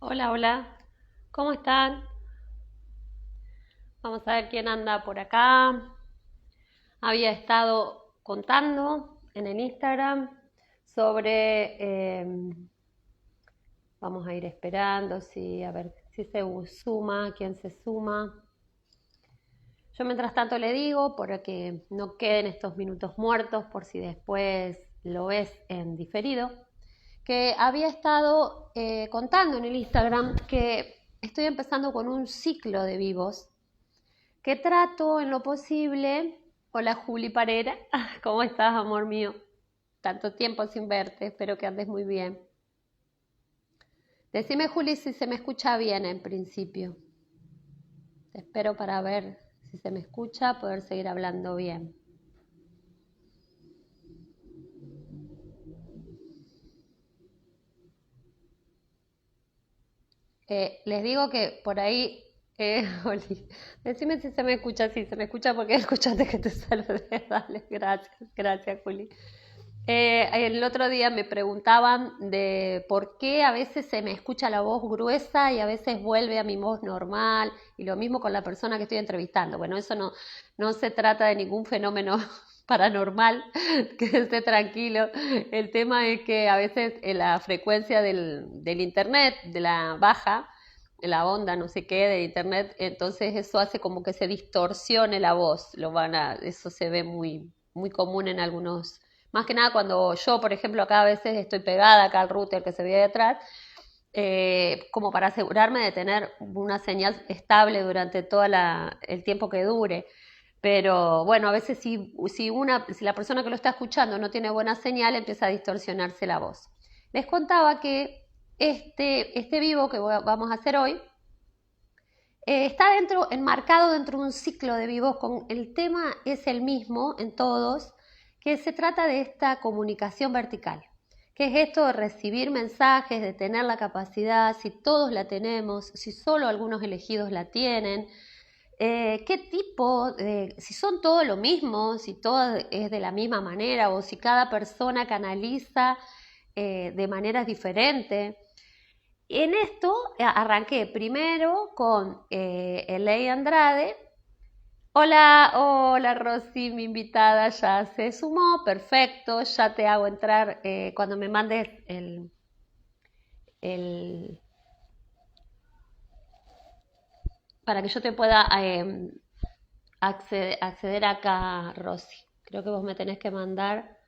Hola, hola, ¿cómo están? Vamos a ver quién anda por acá. Había estado contando en el Instagram sobre, vamos a ir esperando, si, a ver si se suma, quién se suma. Yo mientras tanto le digo, para que no queden estos minutos muertos, por si después lo ves en diferido, que había estado contando en el Instagram que estoy empezando con un ciclo de vivos que trato en lo posible. Hola Juli Parera, ¿cómo estás, amor mío? Tanto tiempo sin verte, espero que andes muy bien. Decime, Juli, si se me escucha bien en principio. Te espero para ver si se me escucha, poder seguir hablando bien. Les digo que por ahí, Juli, decime si se me escucha, si se me escucha porque escuchaste que te saludé. Dale, gracias, gracias, Juli. El otro día me preguntaban de por qué a veces se me escucha la voz gruesa y a veces vuelve a mi voz normal, y lo mismo con la persona que estoy entrevistando. Bueno, eso no se trata de ningún fenómeno paranormal, que esté tranquilo. El tema es que a veces la frecuencia del internet, de la baja, la onda, no sé qué, de internet, entonces eso hace como que se distorsione la voz. Eso se ve muy común en algunos, más que nada cuando yo, por ejemplo, acá a veces estoy pegada acá al router que se ve detrás, como para asegurarme de tener una señal estable durante todo el tiempo que dure. Pero bueno, a veces si la persona que lo está escuchando no tiene buena señal, empieza a distorsionarse la voz. Les contaba que este vivo que vamos a hacer hoy está enmarcado dentro de un ciclo de vivos. El tema es el mismo en todos, que se trata de esta comunicación vertical, que es esto de recibir mensajes, de tener la capacidad, si todos la tenemos, si solo algunos elegidos la tienen, qué tipo, si son todos lo mismo, si todo es de la misma manera o si cada persona canaliza de maneras diferentes. En esto arranqué primero con Eley Andrade. Hola, hola Rosy, mi invitada ya se sumó, perfecto, ya te hago entrar cuando me mandes el para que yo te pueda acceder acá, Rosy. Creo que vos me tenés que mandar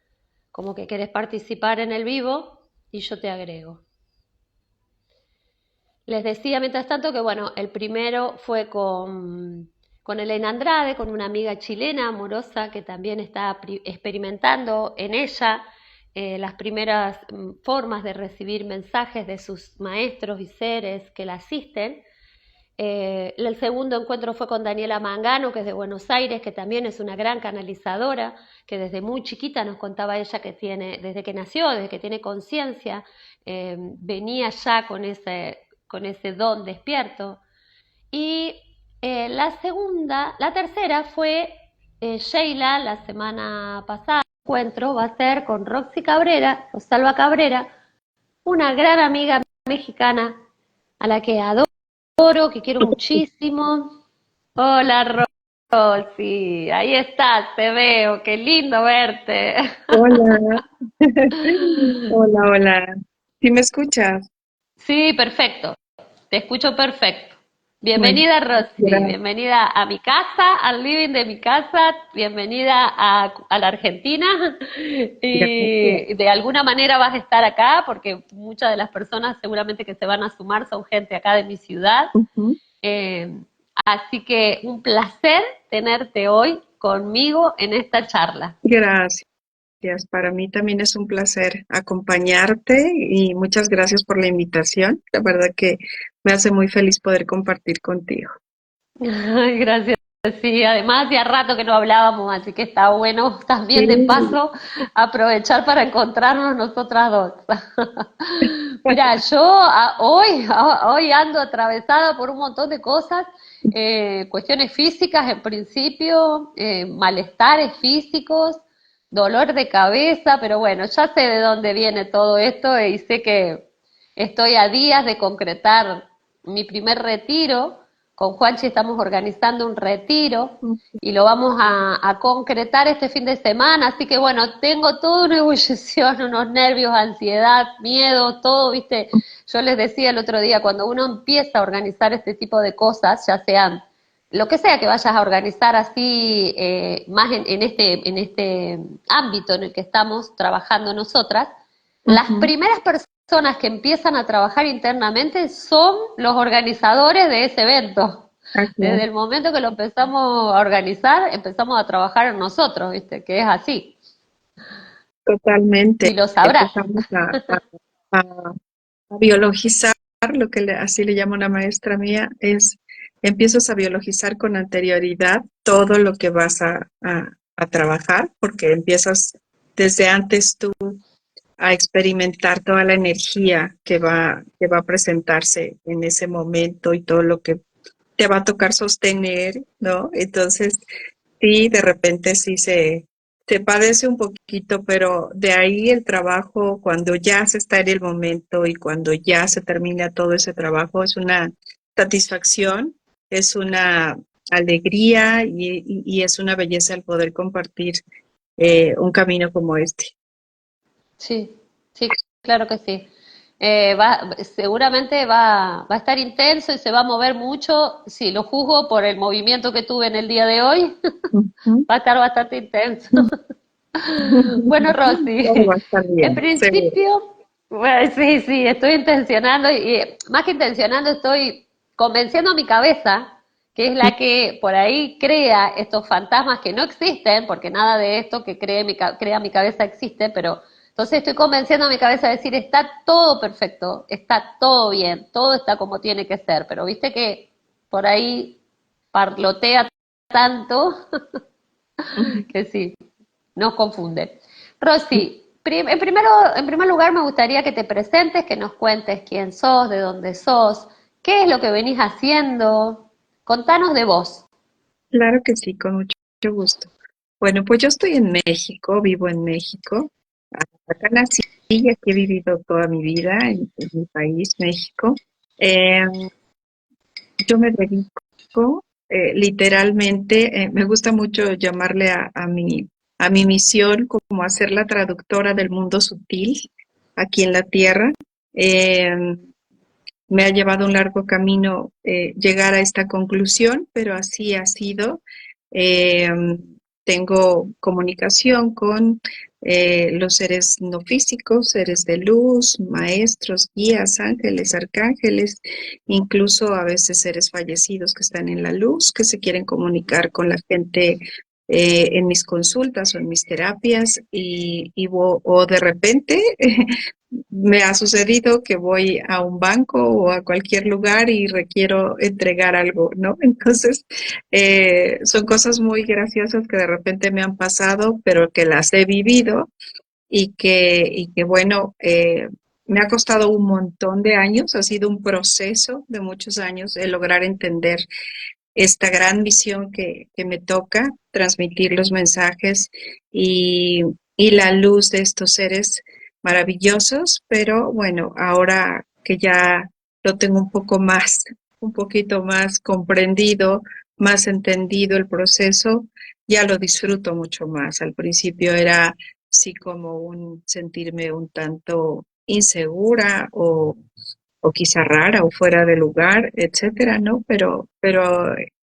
como que querés participar en el vivo y yo te agrego. Les decía mientras tanto que bueno, el primero fue con Elena Andrade, con una amiga chilena amorosa que también está experimentando en ella las primeras formas de recibir mensajes de sus maestros y seres que la asisten. El segundo encuentro fue con Daniela Mangano, que es de Buenos Aires, que también es una gran canalizadora, que desde muy chiquita nos contaba ella que tiene, desde que nació, desde que tiene conciencia, venía ya con ese don despierto. Y la tercera fue Sheila, la semana pasada. El encuentro va a ser con Roxy Cabrera, Rosalba Cabrera, una gran amiga mexicana a la que adoro, que quiero muchísimo. Hola, Rosy, ahí estás, te veo, qué lindo verte. Hola, hola, hola. ¿Sí me escuchas? Sí, perfecto, te escucho perfecto. Bueno, Bienvenida, Rosy, gracias. bienvenida a mi casa, al living de mi casa, bienvenida a la Argentina, Gracias. y de alguna manera vas a estar acá porque muchas de las personas seguramente que se van a sumar son gente acá de mi ciudad. Ujú. Eh, Así que un placer tenerte hoy conmigo en esta charla. Gracias. Para mí también es un placer acompañarte y muchas gracias por la invitación. La verdad que me hace muy feliz poder compartir contigo. Ay, gracias. Sí, además hacía rato que no hablábamos, así que está bueno también de Sí. paso aprovechar para encontrarnos nosotras dos. Mira, yo hoy ando atravesada por un montón de cosas, cuestiones físicas en principio, malestares físicos, dolor de cabeza, pero bueno, ya sé de dónde viene todo esto y sé que estoy a días de concretar mi primer retiro. Con Juanchi estamos organizando un retiro y lo vamos a concretar este fin de semana, así que bueno, tengo toda una ebullición, unos nervios, ansiedad, miedo, todo, viste. Yo les decía el otro día, cuando uno empieza a organizar este tipo de cosas, ya sean lo que sea que vayas a organizar así, más en este ámbito en el que estamos trabajando nosotras, las Ujú. primeras personas que empiezan a trabajar internamente son los organizadores de ese evento. Ah, Desde claro, el momento que lo empezamos a organizar, empezamos a trabajar en nosotros, ¿viste? Que es así. totalmente. Y lo sabrás. Empezamos a- a biologizar, lo que así le llama una maestra mía, es empiezas a biologizar con anterioridad todo lo que vas a trabajar, porque empiezas desde antes tú a experimentar toda la energía que va a presentarse en ese momento y todo lo que te va a tocar sostener, ¿no? Entonces, sí, de repente se padece un poquito, pero de ahí el trabajo, cuando ya se está en el momento y cuando ya se termina todo ese trabajo, es una satisfacción, es una alegría y es una belleza el poder compartir un camino como este. Sí, sí, claro que sí. Seguramente va a estar intenso y se va a mover mucho. Si lo juzgo por el movimiento que tuve en el día de hoy, Ujú. va a estar bastante intenso. Bueno, Todo va a Rosy, estar en bien, seguro. principio, bueno, sí, sí, estoy intencionando y más que intencionando estoy convenciendo a mi cabeza, que es la que por ahí crea estos fantasmas que no existen, porque nada de esto que crea mi cabeza existe, pero entonces estoy convenciendo a mi cabeza de decir, está todo perfecto, está todo bien, todo está como tiene que ser, pero viste que por ahí parlotea tanto Ujú. que sí, nos confunde. Rosy, en primer lugar me gustaría que te presentes, que nos cuentes quién sos, de dónde sos, qué es lo que venís haciendo. Contanos de vos. Claro que sí, con mucho gusto. Bueno, pues yo estoy en México, vivo en México. Acá nací y aquí he vivido toda mi vida en mi país, México. Eh, yo me dedico literalmente, me gusta mucho llamarle a mi misión como a ser la traductora del mundo sutil aquí en la Tierra. Eh, Me ha llevado un largo camino llegar a esta conclusión, pero así ha sido. Eh, Tengo comunicación con los seres no físicos, seres de luz, maestros, guías, ángeles, arcángeles, incluso a veces seres fallecidos que están en la luz, que se quieren comunicar con la gente en mis consultas o en mis terapias o de repente me ha sucedido que voy a un banco o a cualquier lugar y requiero entregar algo, ¿no? Entonces, son cosas muy graciosas que de repente me han pasado, pero que las he vivido y que bueno, me ha costado un montón de años, ha sido un proceso de muchos años el lograr entender esta gran misión que me toca, transmitir los mensajes y la luz de estos seres maravillosos, pero bueno, ahora que ya lo tengo un poco más, un poquito más comprendido, más entendido el proceso, ya lo disfruto mucho más. Al principio era sí como un sentirme un tanto insegura o quizá rara o fuera de lugar, etcétera, ¿no? Pero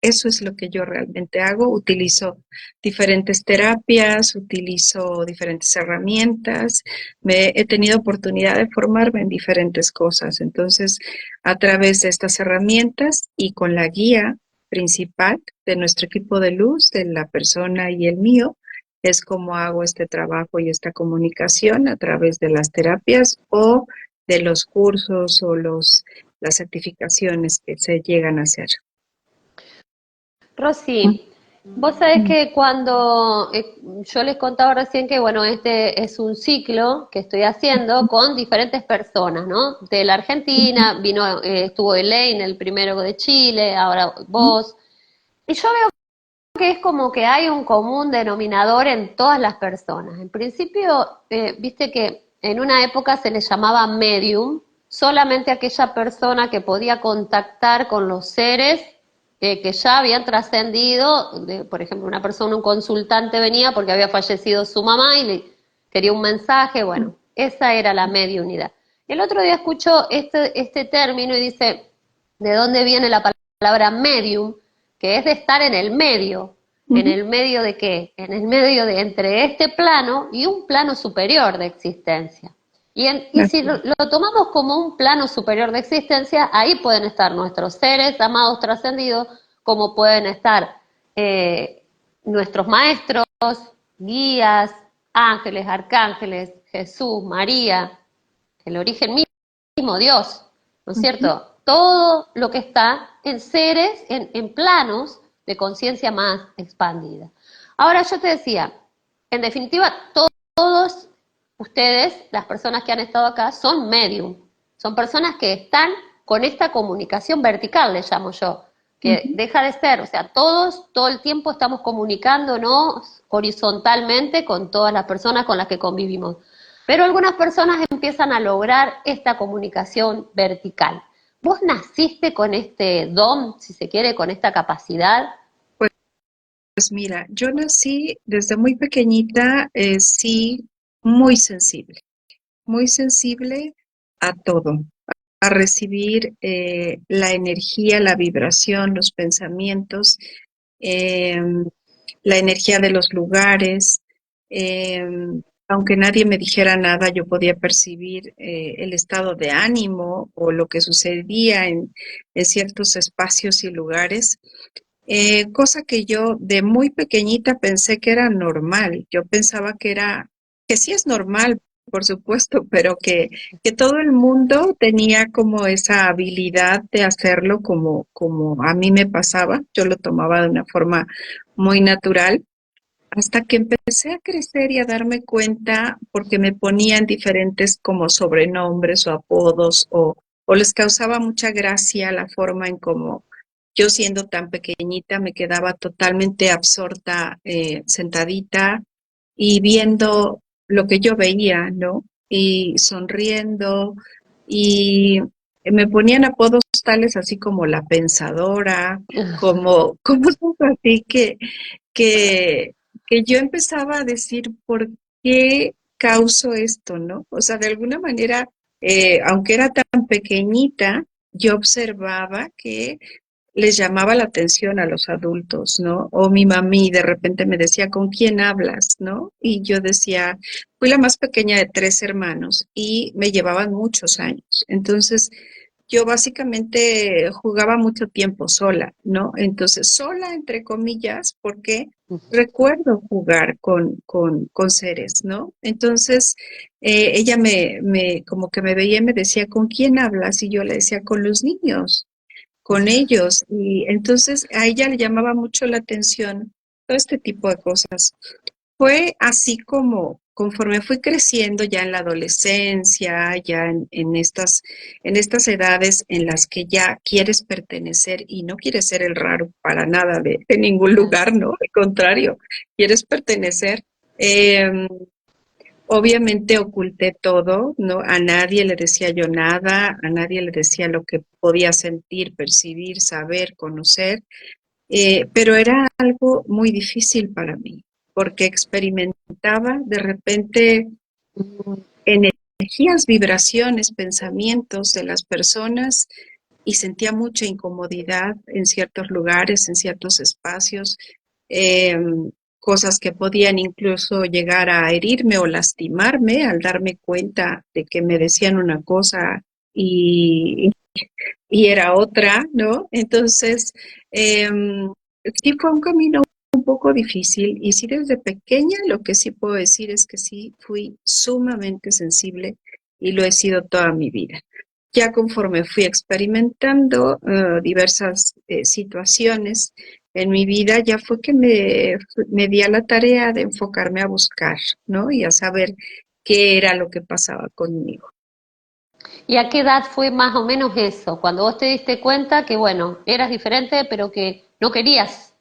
eso es lo que yo realmente hago. Utilizo diferentes terapias, utilizo diferentes herramientas. He tenido oportunidad de formarme en diferentes cosas. Entonces, a través de estas herramientas y con la guía principal de nuestro equipo de luz, de la persona y el mío, es como hago este trabajo y esta comunicación a través de las terapias o de los cursos o las certificaciones que se llegan a hacer. Rosy, vos sabés que cuando yo les contaba recién que, bueno, este es un ciclo que estoy haciendo con diferentes personas, ¿no? De la Argentina, vino, estuvo Elaine, el primero de Chile, ahora vos. Y yo veo que es como que hay un común denominador en todas las personas. En principio, viste que en una época se les llamaba medium, solamente aquella persona que podía contactar con los seres que ya habían trascendido, por ejemplo, una persona, un consultante venía porque había fallecido su mamá y le quería un mensaje, bueno, esa era la mediunidad. El otro día escucho este término y dice, ¿de dónde viene la palabra medium? Que es de estar en el medio. ¿En Ujú. el medio de qué? En el medio de entre este plano y un plano superior de existencia. Y si Así lo tomamos como un plano superior de existencia, ahí pueden estar nuestros seres amados trascendidos, como pueden estar eh, nuestros maestros, guías, ángeles, arcángeles, Jesús, María, el origen mismo, Dios, ¿no es ujú. cierto? Todo lo que está en seres, en planos de conciencia más expandida. Ahora yo te decía, en definitiva, todos ustedes, las personas que han estado acá, son medium, son personas que están con esta comunicación vertical, le llamo yo, que Ujú. deja de ser, o sea, todos, todo el tiempo estamos comunicándonos horizontalmente con todas las personas con las que convivimos. Pero algunas personas empiezan a lograr esta comunicación vertical. ¿Vos naciste con este don, si se quiere, con esta capacidad? Pues mira, yo nací desde muy pequeñita, sí, muy sensible a todo, a recibir la energía, la vibración, los pensamientos, em, la energía de los lugares. Aunque nadie me dijera nada, yo podía percibir el estado de ánimo o lo que sucedía en ciertos espacios y lugares. Cosa que yo de muy pequeñita pensé que era normal. Yo pensaba que sí es normal, por supuesto, pero que todo el mundo tenía como esa habilidad de hacerlo como a mí me pasaba. Yo lo tomaba de una forma muy natural. Hasta que empecé a crecer y a darme cuenta, porque me ponían diferentes como sobrenombres o apodos, o les causaba mucha gracia la forma en cómo yo siendo tan pequeñita me quedaba totalmente absorta, sentadita y viendo lo que yo veía, ¿no? Y sonriendo y me ponían apodos tales así como la pensadora, como cosas así que, que yo empezaba a decir, ¿por qué causo esto, no? O sea, de alguna manera, aunque era tan pequeñita, yo observaba que les llamaba la atención a los adultos, ¿no? O mi mami de repente me decía, ¿con quién hablas, no? Y yo decía, fui la más pequeña de tres hermanos y me llevaban muchos años. Entonces, yo básicamente jugaba mucho tiempo sola, ¿no? Entonces, sola, entre comillas, porque recuerdo jugar con seres, ¿no? Entonces, ella como que me veía y me decía, ¿con quién hablas? Y yo le decía, con los niños, con ellos. Y entonces a ella le llamaba mucho la atención todo este tipo de cosas. Fue así como conforme fui creciendo ya en la adolescencia, ya en estas edades en las que ya quieres pertenecer y no quieres ser el raro para nada de ningún lugar, ¿no? Al contrario, quieres pertenecer. Eh, Obviamente oculté todo, ¿no? A nadie le decía yo nada, a nadie le decía lo que podía sentir, percibir, saber, conocer. Pero era algo muy difícil para mí, porque experimentaba de repente energías, vibraciones, pensamientos de las personas y sentía mucha incomodidad en ciertos lugares, en ciertos espacios, eh, cosas que podían incluso llegar a herirme o lastimarme al darme cuenta de que me decían una cosa y, y era otra, ¿no? Entonces, eh, sí fue un camino un poco difícil y sí desde pequeña lo que sí puedo decir es que sí fui sumamente sensible y lo he sido toda mi vida. Ya conforme fui experimentando diversas situaciones en mi vida, ya fue que me di a la tarea de enfocarme a buscar, ¿no? Y a saber qué era lo que pasaba conmigo. ¿Y a qué edad fue más o menos eso? Cuando vos te diste cuenta que, bueno, eras diferente, pero que no querías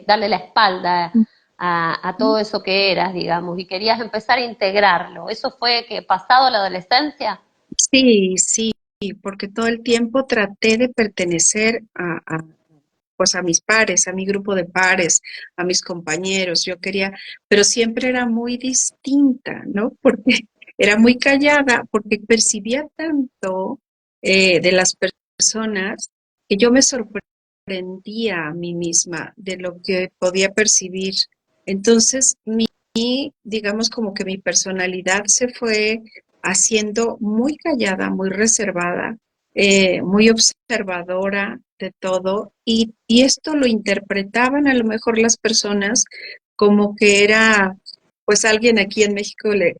darle la espalda a todo eso que eras, digamos, y querías empezar a integrarlo. ¿Eso fue que pasado la adolescencia? Sí, sí. porque todo el tiempo traté de pertenecer pues a mis pares, a mi grupo de pares, a mis compañeros. Yo quería, pero siempre era muy distinta, ¿no? Porque era muy callada, porque percibía tanto de las personas que yo me sorprendía a mí misma de lo que podía percibir. Entonces, digamos como que mi personalidad se fue haciendo muy callada, muy reservada, muy observadora de todo, y esto lo interpretaban a lo mejor las personas como que era pues alguien aquí en México le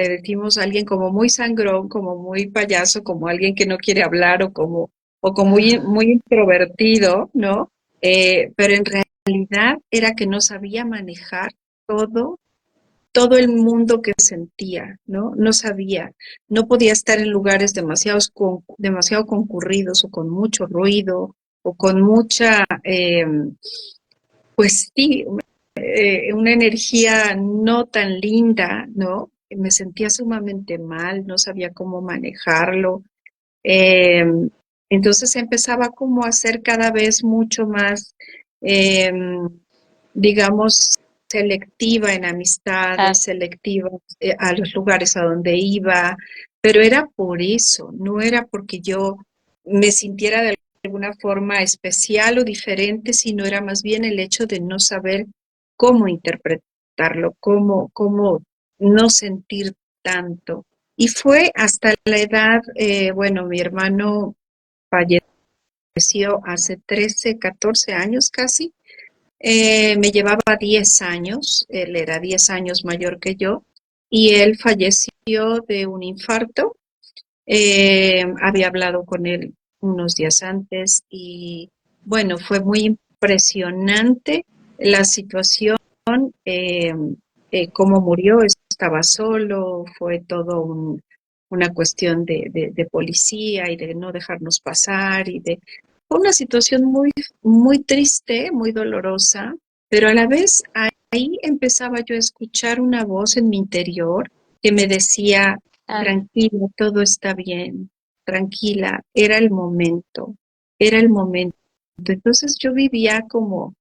decimos a alguien como muy sangrón, como muy payaso, como alguien que no quiere hablar o como muy, muy introvertido, ¿no? Pero en realidad era que no sabía manejar todo todo el mundo que sentía, ¿no? No sabía, no podía estar en lugares demasiado concurridos o con mucho ruido o con mucha, pues sí, una energía no tan linda, ¿no? Me sentía sumamente mal, no sabía cómo manejarlo. Eh, entonces empezaba como a ser cada vez mucho más, eh, digamos, selectiva en amistades, Claro, selectiva a los lugares a donde iba, pero era por eso, no era porque yo me sintiera de alguna forma especial o diferente, sino era más bien el hecho de no saber cómo interpretarlo, cómo no sentir tanto. Y fue hasta la edad, bueno, mi hermano falleció hace 13, 14 años casi. Me llevaba 10 años, él era 10 años mayor que yo, y él falleció de un infarto. Había hablado con él unos días antes y bueno, fue muy impresionante la situación, eh, cómo murió, estaba solo, fue todo una cuestión de policía y de no dejarnos pasar fue una situación muy, muy triste, muy dolorosa, pero a la vez ahí empezaba yo a escuchar una voz en mi interior que me decía, claro. tranquila, todo está bien, tranquila, era el momento. Entonces yo vivía como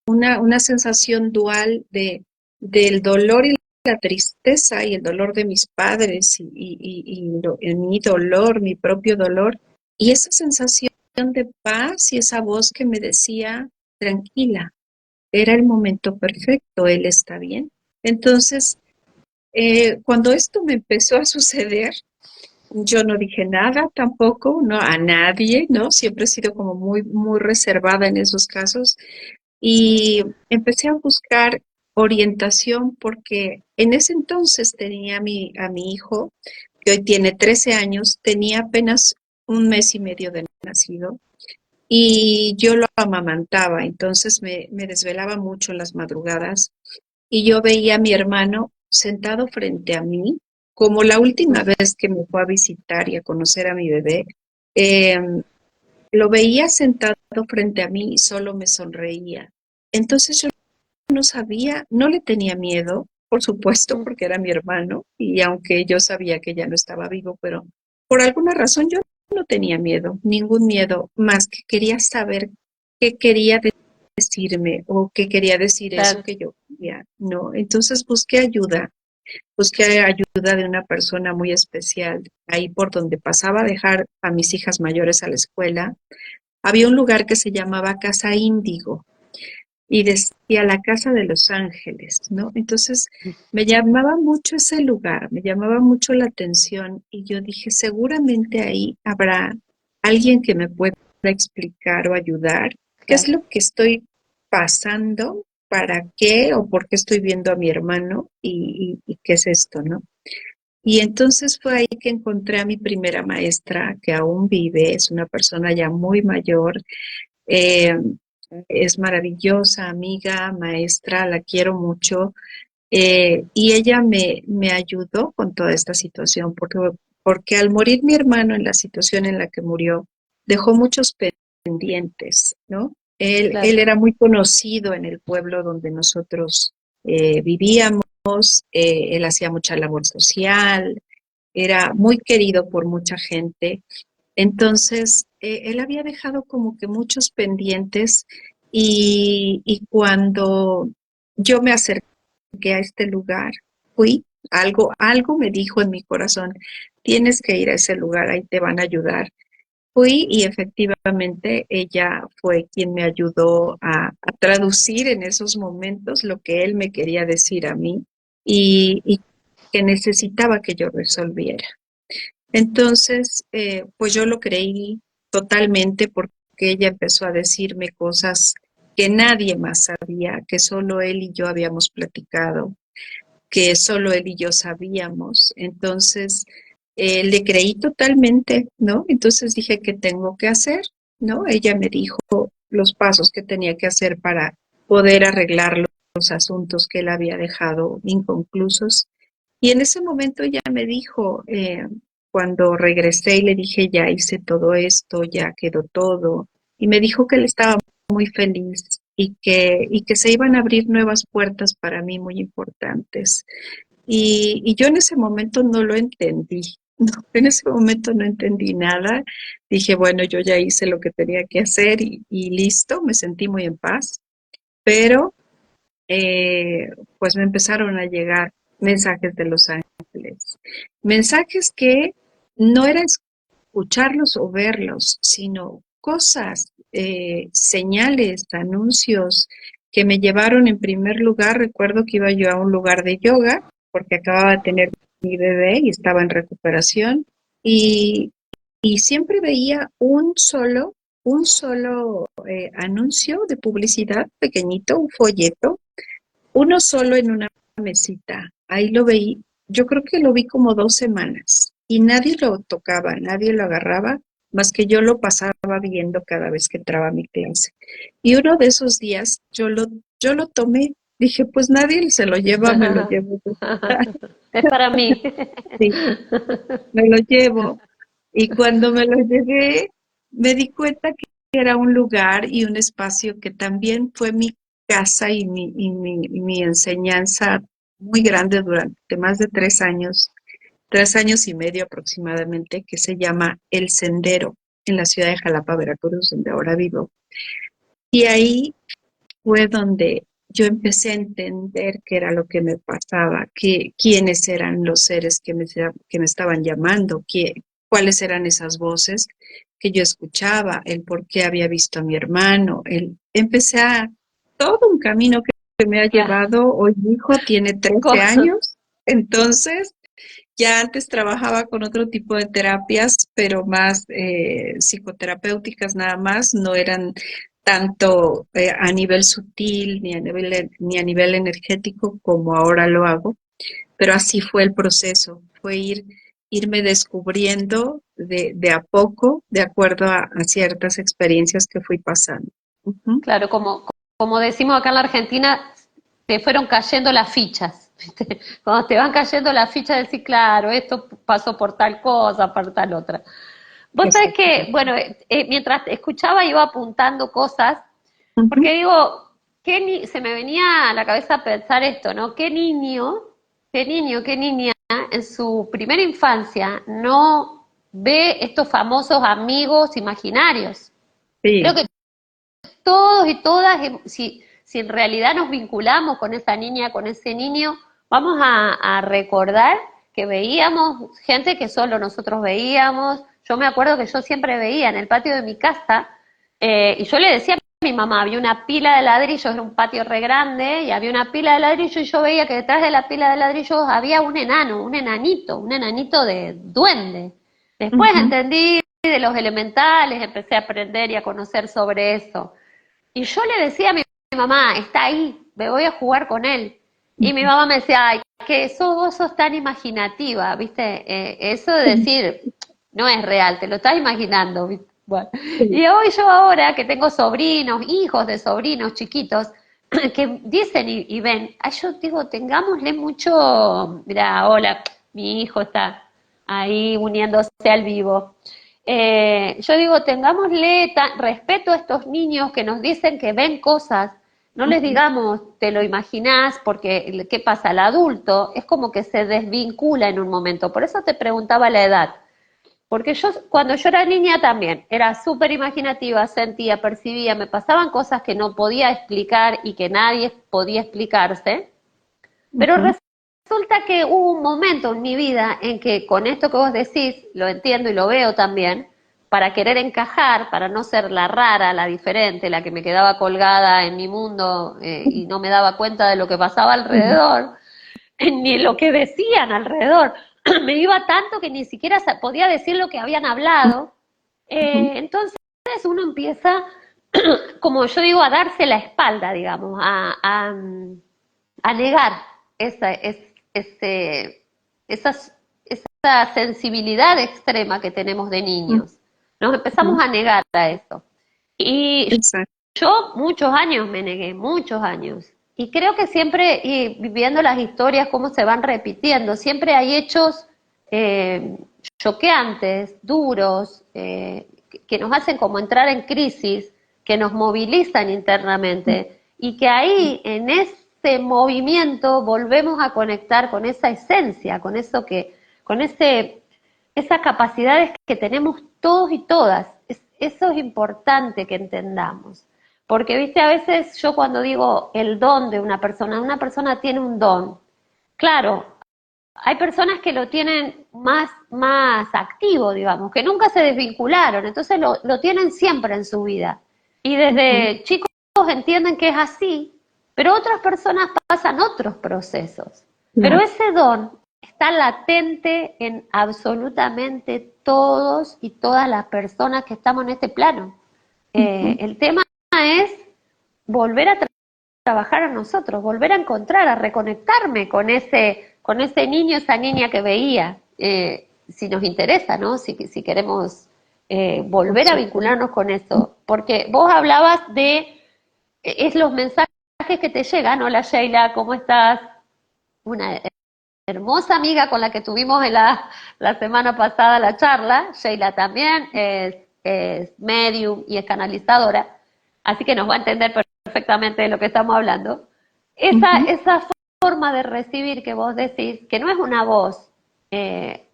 una sensación dual del dolor y la tristeza y el dolor de mis padres y mi dolor, mi propio dolor, y esa sensación de paz y esa voz que me decía, tranquila, era el momento perfecto, él está bien. Entonces, cuando esto me empezó a suceder, yo no dije nada tampoco, no a nadie, ¿no? Siempre he sido como muy, muy reservada en esos casos y empecé a buscar orientación porque en ese entonces tenía a mi hijo, que hoy tiene 13 años, tenía apenas un mes y medio de nacido y yo lo amamantaba, entonces me desvelaba mucho en las madrugadas y yo veía a mi hermano sentado frente a mí, como la última vez que me fue a visitar y a conocer a mi bebé, eh, lo veía sentado frente a mí y solo me sonreía. Entonces yo no sabía, no le tenía miedo, por supuesto, porque era mi hermano, y aunque yo sabía que ya no estaba vivo, pero por alguna razón yo no tenía miedo, ningún miedo, más que quería saber qué quería decirme o qué quería decir eso Claro. que yo quería, ¿no? Entonces busqué ayuda de una persona muy especial ahí por donde pasaba a dejar a mis hijas mayores a la escuela. Había un lugar que se llamaba Casa Índigo y decía la Casa de los Ángeles, ¿no? Entonces me llamaba mucho ese lugar, me llamaba mucho la atención y yo dije, seguramente ahí habrá alguien que me pueda explicar o ayudar qué es Claro. lo que estoy pasando, para qué o por qué estoy viendo a mi hermano y qué es esto, ¿no? Y entonces fue ahí que encontré a mi primera maestra, que aún vive, es una persona ya muy mayor, eh, es maravillosa, amiga, maestra, la quiero mucho. Y ella me ayudó con toda esta situación, porque al morir mi hermano en la situación en la que murió, dejó muchos pendientes, ¿no? Él Claro. era muy conocido en el pueblo donde nosotros vivíamos, él hacía mucha labor social, era muy querido por mucha gente. Entonces, él había dejado como que muchos pendientes y cuando yo me acerqué a este lugar, fui, algo me dijo en mi corazón, tienes que ir a ese lugar, ahí te van a ayudar. Fui y efectivamente ella fue quien me ayudó a traducir en esos momentos lo que él me quería decir a mí y que necesitaba que yo resolviera. Entonces, pues yo lo creí totalmente porque ella empezó a decirme cosas que nadie más sabía, que solo él y yo habíamos platicado, que solo él y yo sabíamos. Entonces, le creí totalmente, ¿no? Entonces dije, ¿qué tengo que hacer? ¿No? Ella me dijo los pasos que tenía que hacer para poder arreglar los asuntos que él había dejado inconclusos. Y en ese momento ella me dijo, cuando regresé y le dije, ya hice todo esto, ya quedó todo, y me dijo que él estaba muy feliz y que se iban a abrir nuevas puertas para mí muy importantes. Y yo en ese momento no lo entendí, no, en ese momento no entendí nada. Dije, bueno, yo ya hice lo que tenía que hacer y listo, me sentí muy en paz, pero eh, pues me empezaron a llegar mensajes de Los Ángeles, mensajes que no era escucharlos o verlos, sino cosas, señales, anuncios que me llevaron en primer lugar. Recuerdo que iba yo a un lugar de yoga porque acababa de tener mi bebé y estaba en recuperación y, y siempre veía un solo anuncio de publicidad pequeñito, un folleto, uno solo en una mesita. Ahí lo veí, yo creo que lo vi como 2 semanas y nadie lo tocaba, nadie lo agarraba, más que yo lo pasaba viendo cada vez que entraba a mi clase. Y uno de esos días yo lo tomé, dije, pues nadie se lo lleva, me lo llevo yo. Es para mí. Sí, me lo llevo. Y cuando me lo llevé, me di cuenta que era un lugar y un espacio que también fue mi casa y mi enseñanza muy grande durante más de 3 años, 3 años y medio aproximadamente, que se llama El Sendero, en la ciudad de Jalapa, Veracruz, donde ahora vivo. Y ahí fue donde yo empecé a entender qué era lo que me pasaba, quiénes eran los seres que me estaban llamando, cuáles eran esas voces que yo escuchaba, el por qué había visto a mi hermano, empecé a todo un camino que me ha Claro. llevado. Hoy mi hijo tiene 13 Co- años, entonces ya antes trabajaba con otro tipo de terapias, pero más psicoterapéuticas nada más, no eran tanto a nivel sutil ni a nivel energético como ahora lo hago, pero así fue el proceso, fue irme descubriendo de a poco, de acuerdo a ciertas experiencias que fui pasando. Ujú. Claro, como decimos acá en la Argentina, te fueron cayendo las fichas, ¿viste? Cuando te van cayendo las fichas, decís, claro, esto pasó por tal cosa, por tal otra. Vos sabés que, Exactamente. bueno, mientras escuchaba iba apuntando cosas, Ujú. porque digo, se me venía a la cabeza pensar esto, ¿no? Qué niño, qué niña en su primera infancia no ve estos famosos amigos imaginarios? Creo Sí, que todos y todas, si en realidad nos vinculamos con esa niña, con ese niño, vamos a recordar que veíamos gente que solo nosotros veíamos. Yo me acuerdo que yo siempre veía en el patio de mi casa, y yo le decía a mi mamá, había una pila de ladrillos, era un patio re grande, y había una pila de ladrillos, y yo veía que detrás de la pila de ladrillos había un enano, un enanito de duende. Después ujú, entendí de los elementales, empecé a aprender y a conocer sobre eso. Y yo le decía a mi mamá, está ahí, me voy a jugar con él. Y mi ujú. mamá me decía, ay, que vos sos tan imaginativa, ¿viste? Eso de decir, no es real, te lo estás imaginando, ¿viste? Bueno, Sí, y hoy yo ahora que tengo sobrinos, hijos de sobrinos chiquitos, que dicen y ven, ay, yo digo, tengámosle mucho, mira, hola, mi hijo está ahí uniéndose al vivo. Yo digo, tengámosle respeto a estos niños que nos dicen que ven cosas. No les ujú, digamos, te lo imaginás, porque ¿qué pasa? El adulto es como que se desvincula en un momento. Por eso te preguntaba la edad. Porque yo, cuando yo era niña también, era súper imaginativa, sentía, percibía, me pasaban cosas que no podía explicar y que nadie podía explicarse. Pero ujú, resulta que hubo un momento en mi vida en que con esto que vos decís, lo entiendo y lo veo también, para querer encajar, para no ser la rara, la diferente, la que me quedaba colgada en mi mundo y no me daba cuenta de lo que pasaba ujú, alrededor, ni lo que decían alrededor. Me iba tanto que ni siquiera podía decir lo que habían hablado. ujú, Entonces uno empieza, como yo digo, a darse la espalda, digamos, a negar esa, ese, esa sensibilidad extrema que tenemos de niños. Nos empezamos ujú. a negar a eso. Y Exacto. yo muchos años me negué, muchos años. Y creo que siempre, y viviendo las historias, cómo se van repitiendo, siempre hay hechos eh, choqueantes, duros, que nos hacen como entrar en crisis, que nos movilizan internamente, y que ahí, en ese movimiento, volvemos a conectar con esa esencia, con eso que, con esas capacidades que tenemos todos y todas. Eso es importante que entendamos. Porque, viste, a veces yo cuando digo el don de una persona tiene un don. Claro, hay personas que lo tienen más activo, digamos, que nunca se desvincularon, entonces lo tienen siempre en su vida. Y Ujú, desde chicos entienden que es así, pero otras personas pasan otros procesos. Pero claro. ese don está latente en absolutamente todos y todas las personas que estamos en este plano. Ujú, El tema es volver a trabajar a nosotros, volver a encontrar, a reconectarme con ese niño, esa niña que veía, si nos interesa, ¿no? Si queremos por volver a supuesto. vincularnos con eso. Porque vos hablabas de, es los mensajes que te llegan. Hola Sheila, ¿cómo estás? Una hermosa amiga con la que tuvimos en la semana pasada la charla. Sheila también es medium y es canalizadora, así que nos va a entender perfectamente de lo que estamos hablando. Ujú, Esa forma de recibir que vos decís, que no es una voz, eh,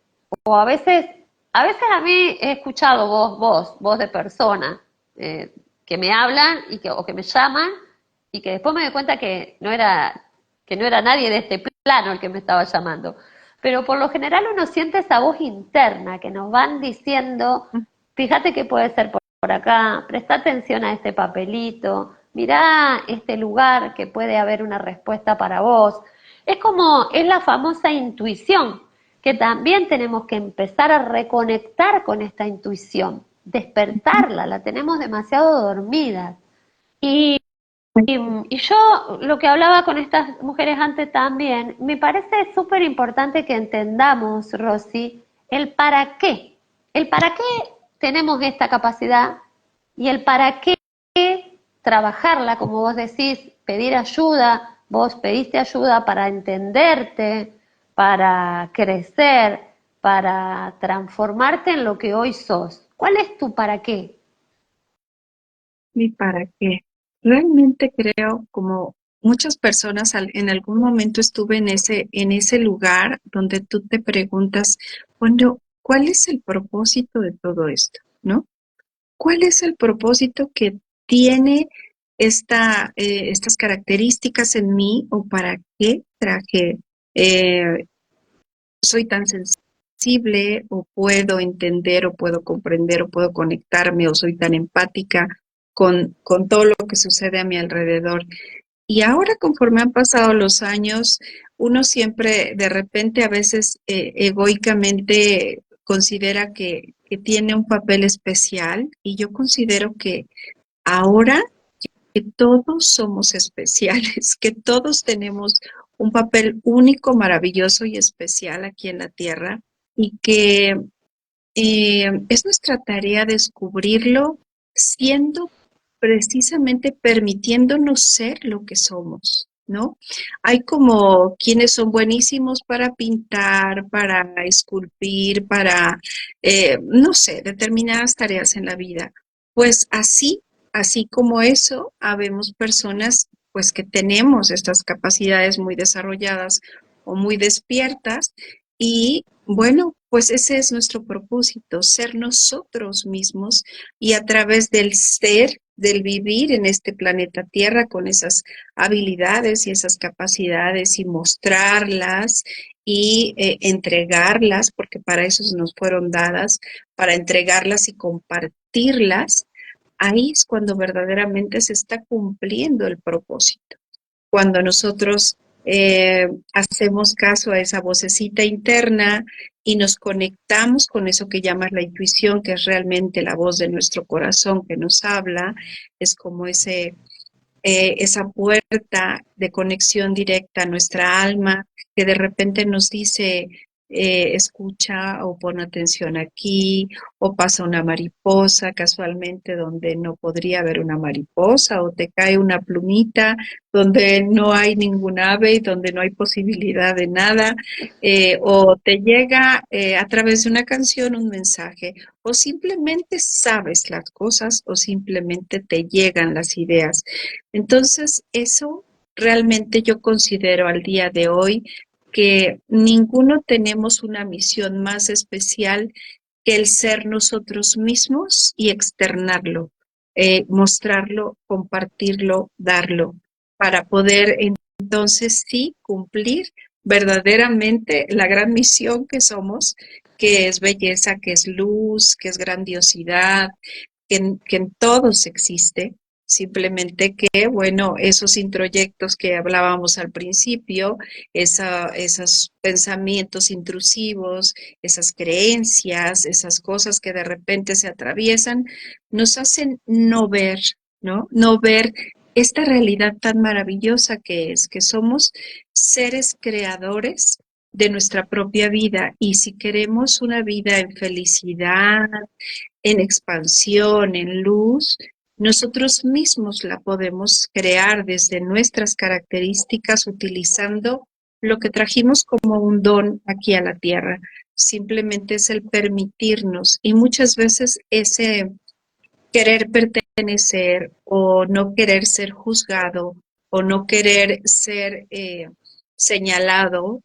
o a veces a mí he escuchado voz de persona, que me hablan o que me llaman y que después me doy cuenta que no era nadie de este plano el que me estaba llamando. Pero por lo general uno siente esa voz interna que nos van diciendo, fíjate que puede ser por acá, presta atención a este papelito, mirá este lugar que puede haber una respuesta para vos. Es la famosa intuición, que también tenemos que empezar a reconectar con esta intuición, ujú. despertarla, la tenemos demasiado dormida. Y y yo lo que hablaba con estas mujeres antes también, me parece súper importante que entendamos, Rosy, el para qué. El para qué tenemos esta capacidad y el para qué trabajarla, como vos decís, pedir ayuda. Vos pediste ayuda para entenderte, para crecer, para transformarte en lo que hoy sos. ¿Cuál es tu para qué? ¿Y para qué? Realmente creo, como muchas personas, en algún momento estuve en ese lugar donde tú te preguntas, bueno, ¿cuál es el propósito de todo esto? ¿No? ¿Cuál es el propósito que tiene estas características en mí o para qué traje? ¿Soy tan sensible o puedo entender o puedo comprender o puedo conectarme o soy tan empática con todo lo que sucede a mi alrededor? Y ahora, conforme han pasado los años, uno siempre, de repente, a veces egoicamente considera que tiene un papel especial y yo considero que ahora que todos somos especiales, que todos tenemos un papel único, maravilloso y especial aquí en la Tierra y que es nuestra tarea descubrirlo siendo precisamente permitiéndonos ser lo que somos, ¿no? Hay como quienes son buenísimos para pintar, para esculpir, para, no sé, determinadas tareas en la vida. Pues así como eso, habemos personas pues que tenemos estas capacidades muy desarrolladas o muy despiertas y bueno, pues ese es nuestro propósito, ser nosotros mismos y a través del ser, del vivir en este planeta Tierra con esas habilidades y esas capacidades y mostrarlas y entregarlas, porque para eso nos fueron dadas, para entregarlas y compartirlas, ahí es cuando verdaderamente se está cumpliendo el propósito. Cuando nosotros hacemos caso a esa vocecita interna y nos conectamos con eso que llamas la intuición, que es realmente la voz de nuestro corazón que nos habla, es como esa puerta de conexión directa a nuestra alma que de repente nos dice, escucha o pon atención aquí, o pasa una mariposa casualmente donde no podría haber una mariposa, o te cae una plumita donde no hay ningún ave y donde no hay posibilidad de nada, o te llega a través de una canción un mensaje, o simplemente sabes las cosas, o simplemente te llegan las ideas. Entonces, eso realmente yo considero al día de hoy que ninguno tenemos una misión más especial que el ser nosotros mismos y externarlo, mostrarlo, compartirlo, darlo, para poder entonces sí cumplir verdaderamente la gran misión que somos, que es belleza, que es luz, que es grandiosidad, que en todos existe. Simplemente que, bueno, esos introyectos que hablábamos al principio, esos pensamientos intrusivos, esas creencias, esas cosas que de repente se atraviesan, nos hacen no ver, ¿no? No ver esta realidad tan maravillosa que es, que somos seres creadores de nuestra propia vida y si queremos una vida en felicidad, en expansión, en luz, nosotros mismos la podemos crear desde nuestras características utilizando lo que trajimos como un don aquí a la tierra. Simplemente es el permitirnos y muchas veces ese querer pertenecer o no querer ser juzgado o no querer ser señalado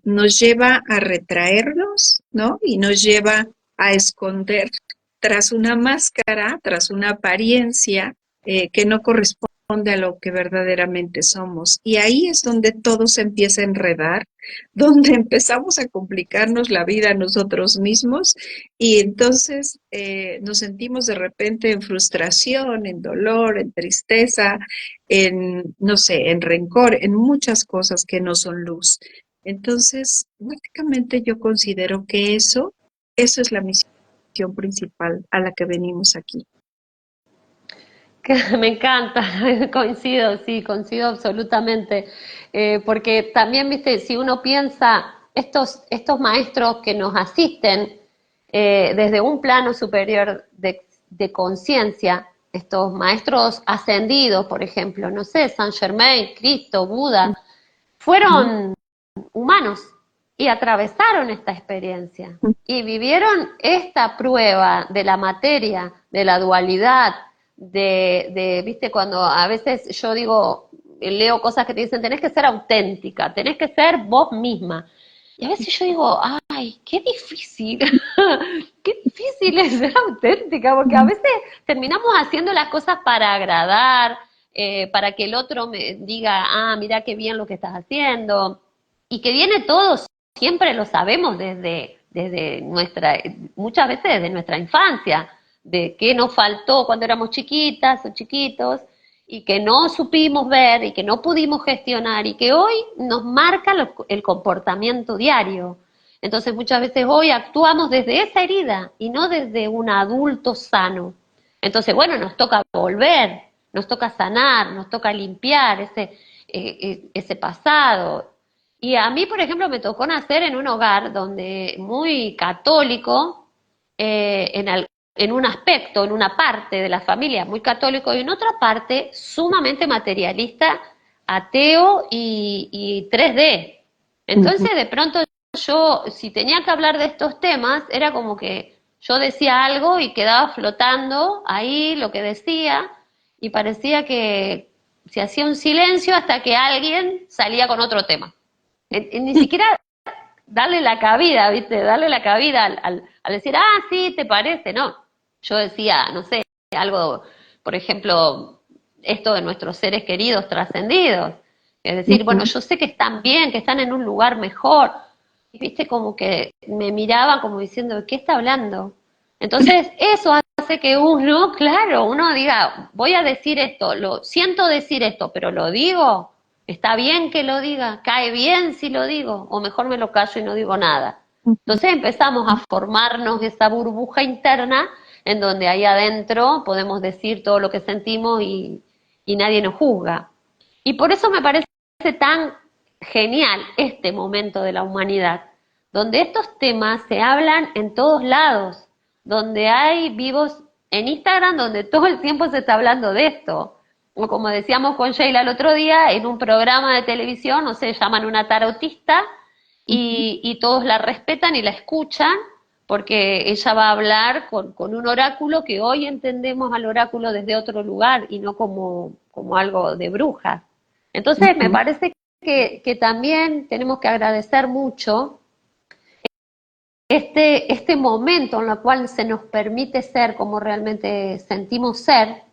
nos lleva a retraernos, ¿no? Y nos lleva a esconder tras una máscara, tras una apariencia que no corresponde a lo que verdaderamente somos. Y ahí es donde todo se empieza a enredar, donde empezamos a complicarnos la vida a nosotros mismos y entonces nos sentimos de repente en frustración, en dolor, en tristeza, en, no sé, en rencor, en muchas cosas que no son luz. Entonces, básicamente yo considero que eso es la misión principal a la que venimos aquí. Me encanta, coincido, sí, coincido absolutamente. Porque también, viste, si uno piensa, estos maestros que nos asisten desde un plano superior de conciencia, estos maestros ascendidos, por ejemplo, no sé, Saint Germain, Cristo, Buda, Ujú, fueron humanos y atravesaron esta experiencia y vivieron esta prueba de la materia, de la dualidad, viste, cuando a veces yo digo, leo cosas que te dicen, tenés que ser auténtica, tenés que ser vos misma. Y a veces yo digo, ay, qué difícil, qué difícil es ser auténtica, porque a ujú, veces terminamos haciendo las cosas para agradar, para que el otro me diga, ah, mira qué bien lo que estás haciendo, y que viene todo, siempre lo sabemos desde nuestra, muchas veces desde nuestra infancia, de qué nos faltó cuando éramos chiquitas o chiquitos, y que no supimos ver y que no pudimos gestionar y que hoy nos marca el comportamiento diario. Entonces muchas veces hoy actuamos desde esa herida y no desde un adulto sano. Entonces, bueno, nos toca volver, nos toca sanar, nos toca limpiar ese pasado. Y a mí, por ejemplo, me tocó nacer en un hogar donde muy católico, en un aspecto, en una parte de la familia muy católico y en otra parte sumamente materialista, ateo y 3D. ujú. Entonces, de pronto yo, si tenía que hablar de estos temas, era como que yo decía algo y quedaba flotando ahí lo que decía y parecía que se hacía un silencio hasta que alguien salía con otro tema. Ni siquiera darle la cabida, ¿viste? Darle la cabida al decir, ah, sí, ¿te parece? No. Yo decía, no sé, algo, por ejemplo, esto de nuestros seres queridos trascendidos. Es decir, bueno, Ujú. yo sé que están bien, que están en un lugar mejor. Y viste, como que me miraba como diciendo, ¿de qué está hablando? Entonces, eso hace que uno, claro, uno diga, voy a decir esto, lo siento decir esto, pero lo digo. ¿Está bien que lo diga? ¿Cae bien si lo digo? ¿O mejor me lo callo y no digo nada? Ujú. Entonces empezamos a formarnos esa burbuja interna en donde ahí adentro podemos decir todo lo que sentimos y nadie nos juzga. Y por eso me parece tan genial este momento de la humanidad, donde estos temas se hablan en todos lados, donde hay vivos en Instagram, donde todo el tiempo se está hablando de esto. O como decíamos con Sheila el otro día, en un programa de televisión, no sé, llaman una tarotista Ujú. y todos la respetan y la escuchan porque ella va a hablar con un oráculo que hoy entendemos al oráculo desde otro lugar y no como algo de brujas. Entonces me Ujú. parece que también tenemos que agradecer mucho este momento en el cual se nos permite ser como realmente sentimos ser.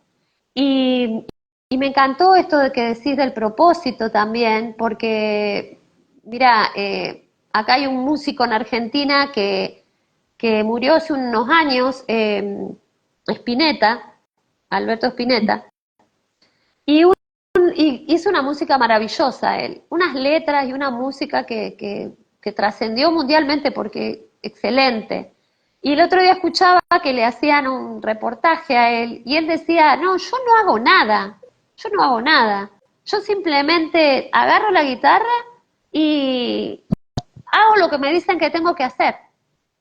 Y, y me encantó esto de que decís del propósito también, porque, mira, acá hay un músico en Argentina que murió hace unos años, Spinetta, Alberto Spinetta, y, y hizo una música maravillosa él, unas letras y una música que trascendió mundialmente porque excelente. Y el otro día escuchaba que le hacían un reportaje a él y él decía, no, yo no hago nada, yo no hago nada, yo simplemente agarro la guitarra y hago lo que me dicen que tengo que hacer.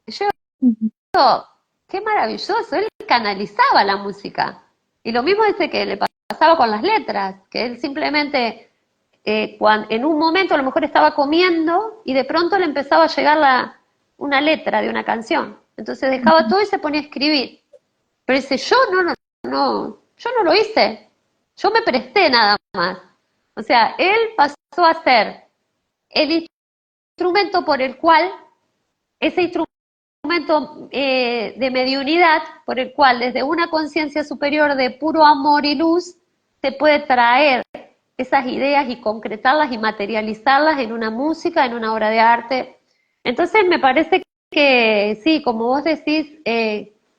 Y yo Ujú. digo, qué maravilloso, él canalizaba la música. Y lo mismo dice que le pasaba con las letras, que él simplemente en un momento a lo mejor estaba comiendo y de pronto le empezaba a llegar una letra de una canción. Entonces dejaba todo y se ponía a escribir. Pero dice, yo yo no lo hice. Yo me presté nada más. O sea, él pasó a ser el instrumento por el cual, ese instrumento de mediunidad, por el cual desde una conciencia superior de puro amor y luz, se puede traer esas ideas y concretarlas y materializarlas en una música, en una obra de arte. Entonces me parece que sí, como vos decís,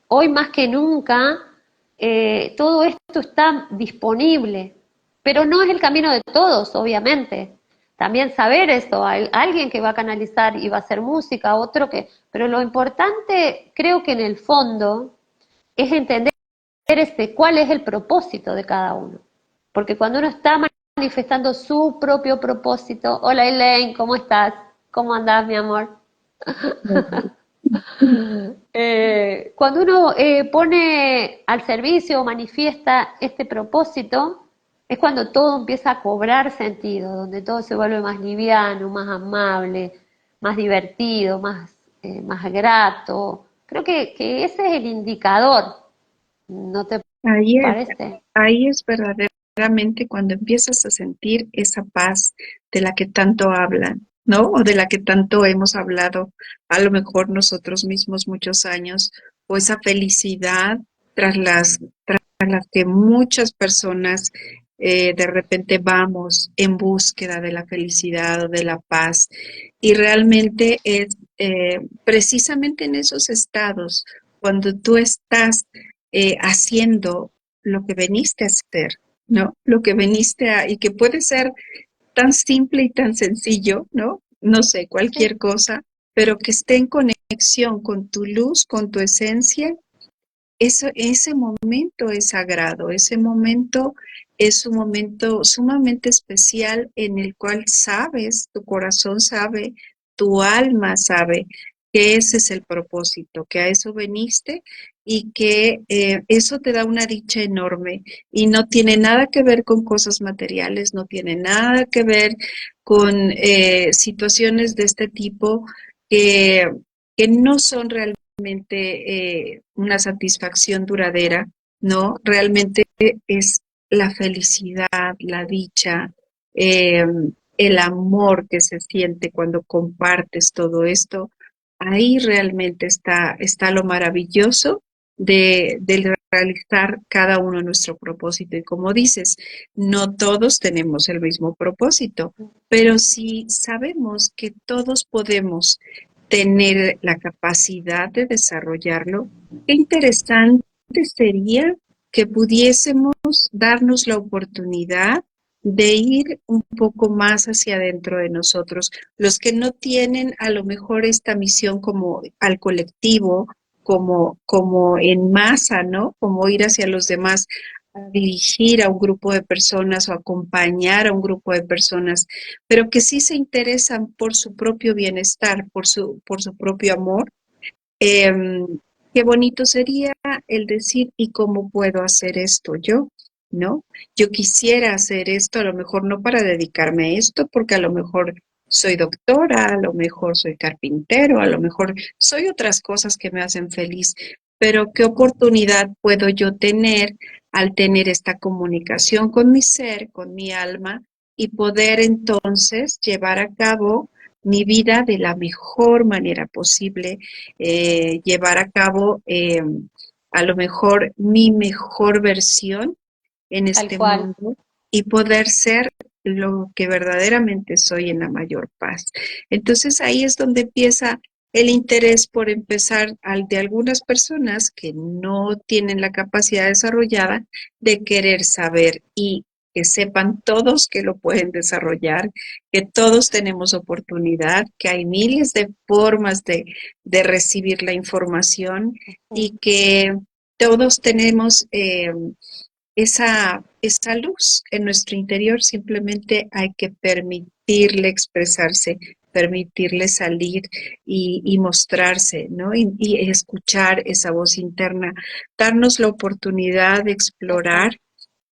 hoy más que nunca todo esto está disponible, pero no es el camino de todos, obviamente. También saber esto, hay alguien que va a canalizar y va a hacer música, otro que... Pero lo importante, creo que en el fondo, es entender cuál es el propósito de cada uno. Porque cuando uno está manifestando su propio propósito, hola Elaine, ¿cómo estás? ¿Cómo andás, mi amor? Cuando uno pone al servicio o manifiesta este propósito, es cuando todo empieza a cobrar sentido, donde todo se vuelve más liviano, más amable, más divertido, más grato. Creo que ese es el indicador, ¿no te Ahí es, parece? ahí es verdaderamente cuando empiezas a sentir esa paz de la que tanto hablan, ¿no? O de la que tanto hemos hablado, a lo mejor nosotros mismos muchos años, o esa felicidad tras las que muchas personas de repente vamos en búsqueda de la felicidad o de la paz. Y realmente es precisamente en esos estados, cuando tú estás haciendo lo que veniste a hacer, ¿no? Lo que veniste a, y que puede ser tan simple y tan sencillo, ¿no? No sé, Sí. cualquier cosa, pero que esté en conexión con tu luz, con tu esencia, ese momento es sagrado, ese momento es un momento sumamente especial en el cual sabes, tu corazón sabe, tu alma sabe que ese es el propósito, que a eso veniste y que eso te da una dicha enorme y no tiene nada que ver con cosas materiales, no tiene nada que ver con situaciones de este tipo que, que no son realmente una satisfacción duradera, ¿no? Realmente es la felicidad, la dicha, eh, el amor que se siente cuando compartes todo esto, ahí realmente está lo maravilloso de realizar cada uno nuestro propósito. Y como dices, no todos tenemos el mismo propósito, pero si sabemos que todos podemos tener la capacidad de desarrollarlo, qué interesante sería que pudiésemos darnos la oportunidad de ir un poco más hacia adentro de nosotros. Los que no tienen a lo mejor esta misión como al colectivo, como en masa, ¿no? Como ir hacia los demás, a dirigir a un grupo de personas o acompañar a un grupo de personas, pero que sí se interesan por su propio bienestar, por su propio amor. Em, Qué bonito sería el decir, ¿y cómo puedo hacer esto yo? ¿No? Yo quisiera hacer esto, a lo mejor no para dedicarme a esto, porque a lo mejor soy doctora, a lo mejor soy carpintero, a lo mejor soy otras cosas que me hacen feliz, pero ¿qué oportunidad puedo yo tener al tener esta comunicación con mi ser, con mi alma, y poder entonces llevar a cabo mi vida de la mejor manera posible, llevar a cabo a lo mejor mi mejor versión en Tal este cual. mundo y poder ser lo que verdaderamente soy en la mayor paz. Entonces ahí es donde empieza el interés por empezar al de algunas personas que no tienen la capacidad desarrollada de querer saber y que sepan todos que lo pueden desarrollar, que todos tenemos oportunidad, que hay miles de formas de recibir la información y que todos tenemos esa luz en nuestro interior, simplemente hay que permitirle expresarse, permitirle salir y mostrarse, ¿no? Y escuchar esa voz interna, darnos la oportunidad de explorar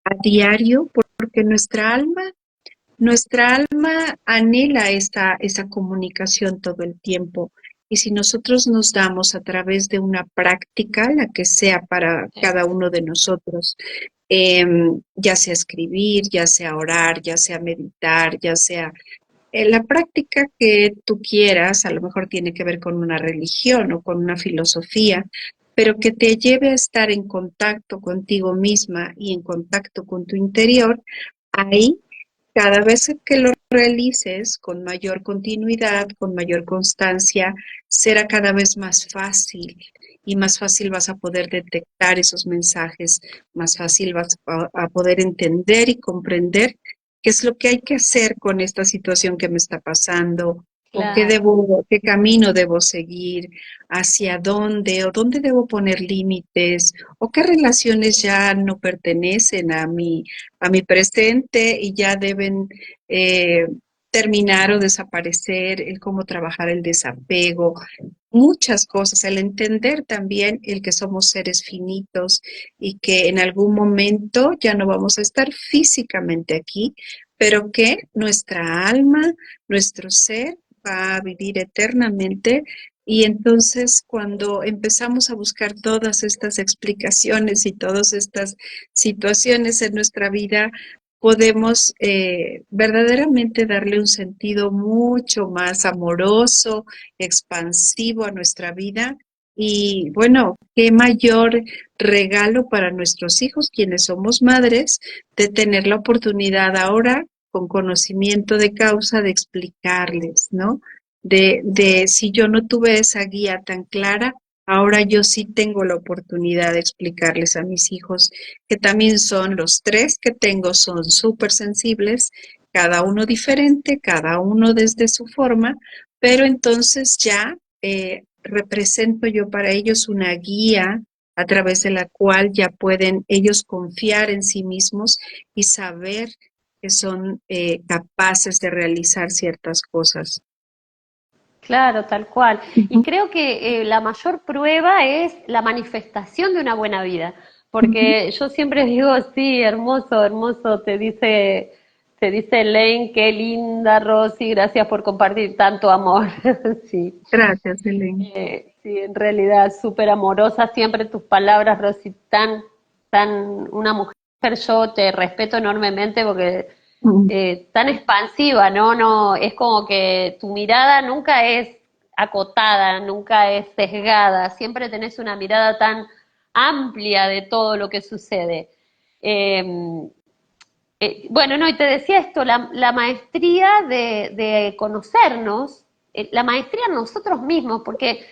a diario, porque nuestra alma anhela esa comunicación todo el tiempo. Y si nosotros nos damos a través de una práctica, la que sea para cada uno de nosotros, ya sea escribir, ya sea orar, ya sea meditar, ya sea la práctica que tú quieras, a lo mejor tiene que ver con una religión o con una filosofía, pero que te lleve a estar en contacto contigo misma y en contacto con tu interior, ahí cada vez que lo realices con mayor continuidad, con mayor constancia, será cada vez más fácil y más fácil vas a poder detectar esos mensajes, más fácil vas a poder entender y comprender qué es lo que hay que hacer con esta situación que me está pasando, o Claro. qué camino debo seguir, hacia dónde, o dónde debo poner límites, o qué relaciones ya no pertenecen a mi presente y ya deben eh, terminar o desaparecer, el cómo trabajar el desapego, muchas cosas, el entender también el que somos seres finitos y que en algún momento ya no vamos a estar físicamente aquí, pero que nuestra alma, nuestro ser va a vivir eternamente. Y entonces cuando empezamos a buscar todas estas explicaciones y todas estas situaciones en nuestra vida, podemos verdaderamente darle un sentido mucho más amoroso, expansivo a nuestra vida. Y bueno, qué mayor regalo para nuestros hijos, quienes somos madres, de tener la oportunidad ahora, con conocimiento de causa, de explicarles, ¿no? De si yo no tuve esa guía tan clara, ahora yo sí tengo la oportunidad de explicarles a mis hijos, que también son los tres que tengo, son súper sensibles, cada uno diferente, cada uno desde su forma, pero entonces ya represento yo para ellos una guía a través de la cual ya pueden ellos confiar en sí mismos y saber que son capaces de realizar ciertas cosas. Claro, tal cual. Y Ujú, creo que la mayor prueba es la manifestación de una buena vida, ujú. porque yo siempre digo, sí, hermoso, hermoso, te dice Elaine, qué linda, Rosy, gracias por compartir tanto amor. Sí, Gracias, Belén. sí, en realidad súper amorosa siempre tus palabras, Rosy, tan, una mujer yo te respeto enormemente porque Mm, tan expansiva, ¿no? No, es como que tu mirada nunca es acotada, nunca es sesgada, siempre tenés una mirada tan amplia de todo lo que sucede. Eh, bueno, no, y te decía esto, la maestría de conocernos, la maestría en nosotros mismos, porque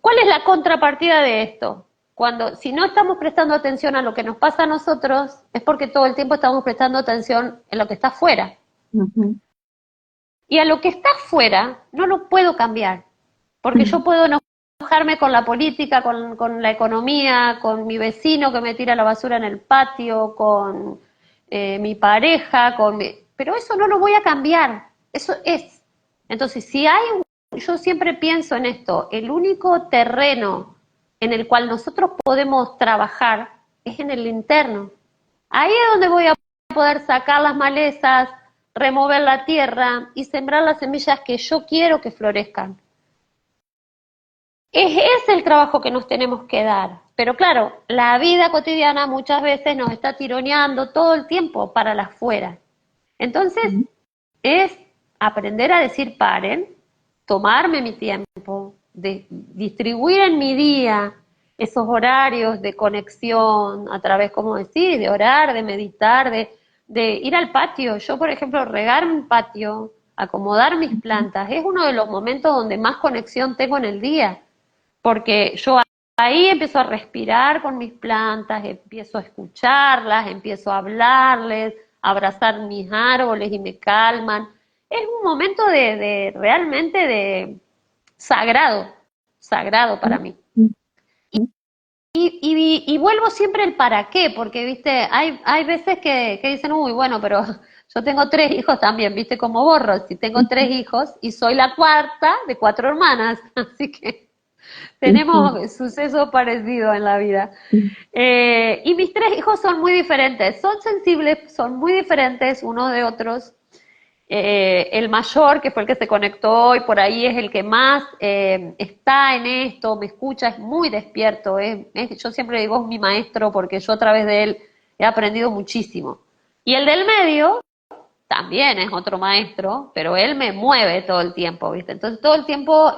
¿cuál es la contrapartida de esto? Cuando, si no estamos prestando atención a lo que nos pasa a nosotros, es porque todo el tiempo estamos prestando atención en lo que está afuera. ujú, Y a lo que está afuera no lo puedo cambiar, porque mm, yo puedo enojarme con la política, con la economía, con mi vecino que me tira la basura en el patio, con mi pareja, pero eso no lo voy a cambiar, eso es. Entonces, si hay, yo siempre pienso en esto, el único terreno en el cual nosotros podemos trabajar es en el interno. Ahí es donde voy a poder sacar las malezas, remover la tierra y sembrar las semillas que yo quiero que florezcan. Es ese el trabajo que nos tenemos que dar. Pero claro, la vida cotidiana muchas veces nos está tironeando todo el tiempo para la afuera. Entonces, mm, es aprender a decir paren, tomarme mi tiempo, de distribuir en mi día esos horarios de conexión a través, como decir, de orar, de meditar, de ir al patio. Yo, por ejemplo, regar mi patio, acomodar mis ujú, plantas, es uno de los momentos donde más conexión tengo en el día, porque yo ahí empiezo a respirar con mis plantas, empiezo a escucharlas, empiezo a hablarles, a abrazar mis árboles y me calman. Es un momento de realmente de sagrado, sagrado para mí. mm, mm, Y vuelvo siempre el para qué, porque, viste, hay veces que dicen, uy, bueno, pero yo tengo 3 hijos también, viste, como borro, si tengo ujú, 3 hijos y soy la cuarta de 4 hermanas, así que ujú, tenemos sucesos parecidos en la vida. ujú, Y mis 3 hijos son muy diferentes, son sensibles, son muy diferentes unos de otros. El mayor, que fue el que se conectó y por ahí es el que más está en esto, me escucha, es muy despierto. Yo siempre digo, es mi maestro porque yo a través de él he aprendido muchísimo. Y el del medio también es otro maestro, pero él me mueve todo el tiempo, ¿viste? Entonces todo el tiempo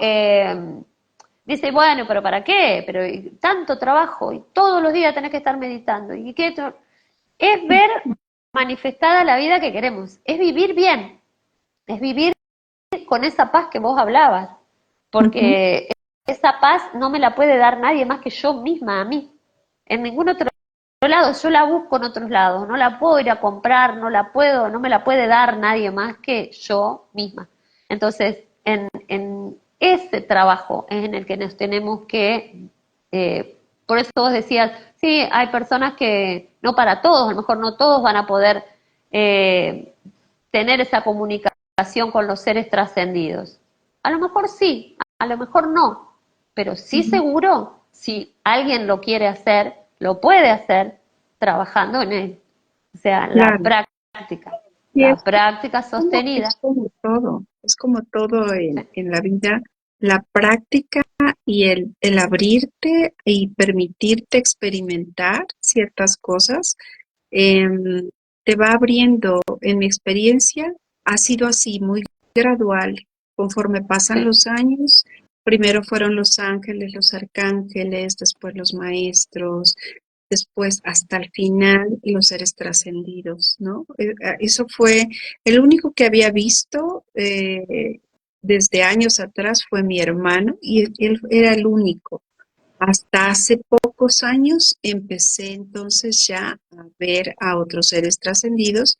dice, bueno, pero ¿para qué? Pero tanto trabajo y todos los días tenés que estar meditando. ¿Y qué? Es ver manifestada la vida que queremos, es vivir bien, es vivir con esa paz que vos hablabas, ujú. porque esa paz no me la puede dar nadie más que yo misma a mí. En ningún otro lado, yo la busco en otros lados, no la puedo ir a comprar, no me la puede dar nadie más que yo misma. Entonces, en ese trabajo es en el que nos tenemos que, por eso vos decías, sí, hay personas que, no para todos, a lo mejor no todos van a poder eh, tener esa comunicación con los seres trascendidos. A lo mejor sí, a lo mejor no, pero sí Ujú. seguro, si alguien lo quiere hacer, lo puede hacer trabajando en él. O sea, Claro, y la práctica sostenida. es como todo en la vida, la práctica y el abrirte y permitirte experimentar ciertas cosas, em, te va abriendo. En mi experiencia ha sido así, muy gradual, conforme pasan Sí. los años. Primero fueron los ángeles, los arcángeles, después los maestros, después hasta el final los seres trascendidos, ¿no? Eso fue el único que había visto desde años atrás fue mi hermano y él era el único. Hasta hace pocos años empecé entonces ya a ver a otros seres trascendidos,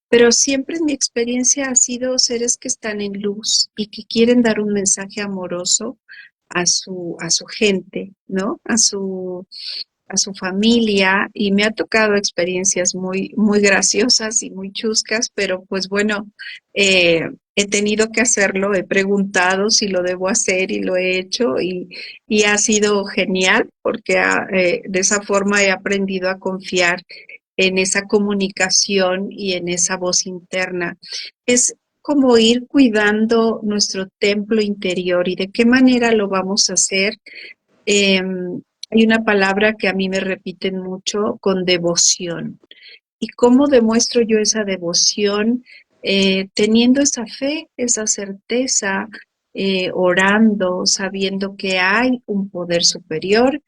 pero siempre en mi experiencia ha sido seres que están en luz y que quieren dar un mensaje amoroso a su gente, ¿no? A su familia, y me ha tocado experiencias muy, muy graciosas y muy chuscas, pero pues bueno, he tenido que hacerlo, he preguntado si lo debo hacer y lo he hecho y ha sido genial porque de esa forma he aprendido a confiar en esa comunicación y en esa voz interna. Es como ir cuidando nuestro templo interior y de qué manera lo vamos a hacer. hay una palabra que a mí me repiten mucho con devoción. ¿Y cómo demuestro yo esa devoción? Teniendo esa fe, esa certeza, orando, sabiendo que hay un poder superior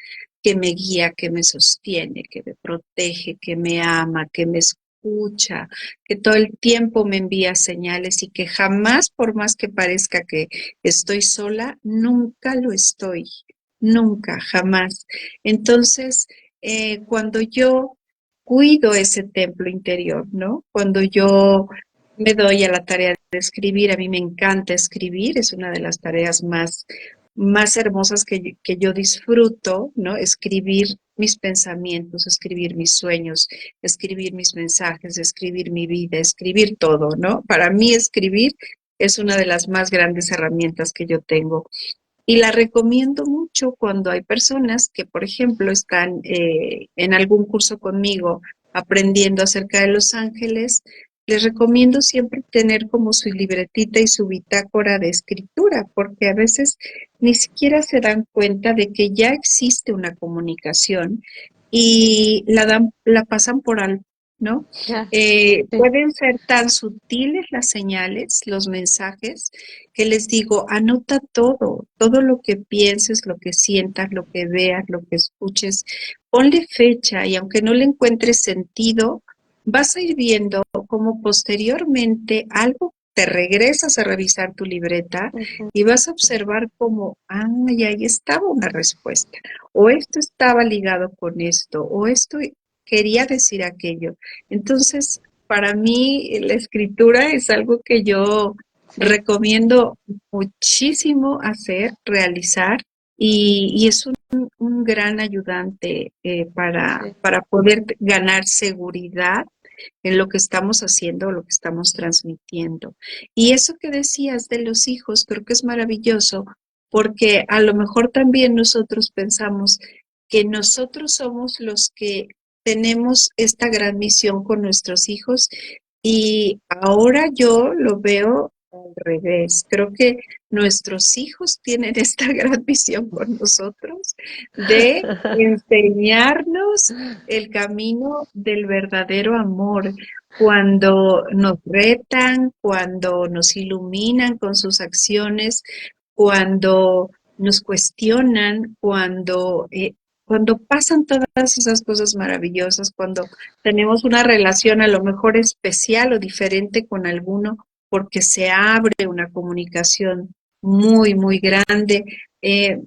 que me guía, que me sostiene, que me protege, que me ama, que me escucha, que todo el tiempo me envía señales y que jamás, por más que parezca que estoy sola, nunca lo estoy, nunca, jamás. Entonces, cuando yo cuido ese templo interior, ¿no? Cuando yo me doy a la tarea de escribir, a mí me encanta escribir, es una de las tareas más hermosas que yo disfruto, ¿no? Escribir mis pensamientos, escribir mis sueños, escribir mis mensajes, escribir mi vida, escribir todo, ¿no? Para mí escribir es una de las más grandes herramientas que yo tengo. Y la recomiendo mucho cuando hay personas que, por ejemplo, están en algún curso conmigo aprendiendo acerca de los ángeles. Les recomiendo siempre tener como su libretita y su bitácora de escritura, porque a veces ni siquiera se dan cuenta de que ya existe una comunicación y la pasan por alto, ¿no? Ya, sí. Pueden ser tan sutiles las señales, los mensajes, que les digo, anota todo, todo lo que pienses, lo que sientas, lo que veas, lo que escuches, ponle fecha y aunque no le encuentres sentido, vas a ir viendo cómo posteriormente algo te regresas a revisar tu libreta Ujú. y vas a observar como, ah, y ahí estaba una respuesta, o esto estaba ligado con esto, o esto quería decir aquello. Entonces, para mí la escritura es algo que yo Sí, recomiendo muchísimo hacer, realizar, y es un gran ayudante sí. para poder ganar seguridad en lo que estamos haciendo, lo que estamos transmitiendo. Y eso que decías de los hijos, creo que es maravilloso, porque a lo mejor también nosotros pensamos que nosotros somos los que tenemos esta gran misión con nuestros hijos y ahora yo lo veo al revés. Creo que nuestros hijos tienen esta gran misión con nosotros de enseñarnos el camino del verdadero amor. Cuando nos retan, cuando nos iluminan con sus acciones, cuando nos cuestionan, cuando pasan todas esas cosas maravillosas, cuando tenemos una relación a lo mejor especial o diferente con alguno, porque se abre una comunicación muy, muy grande. Eh,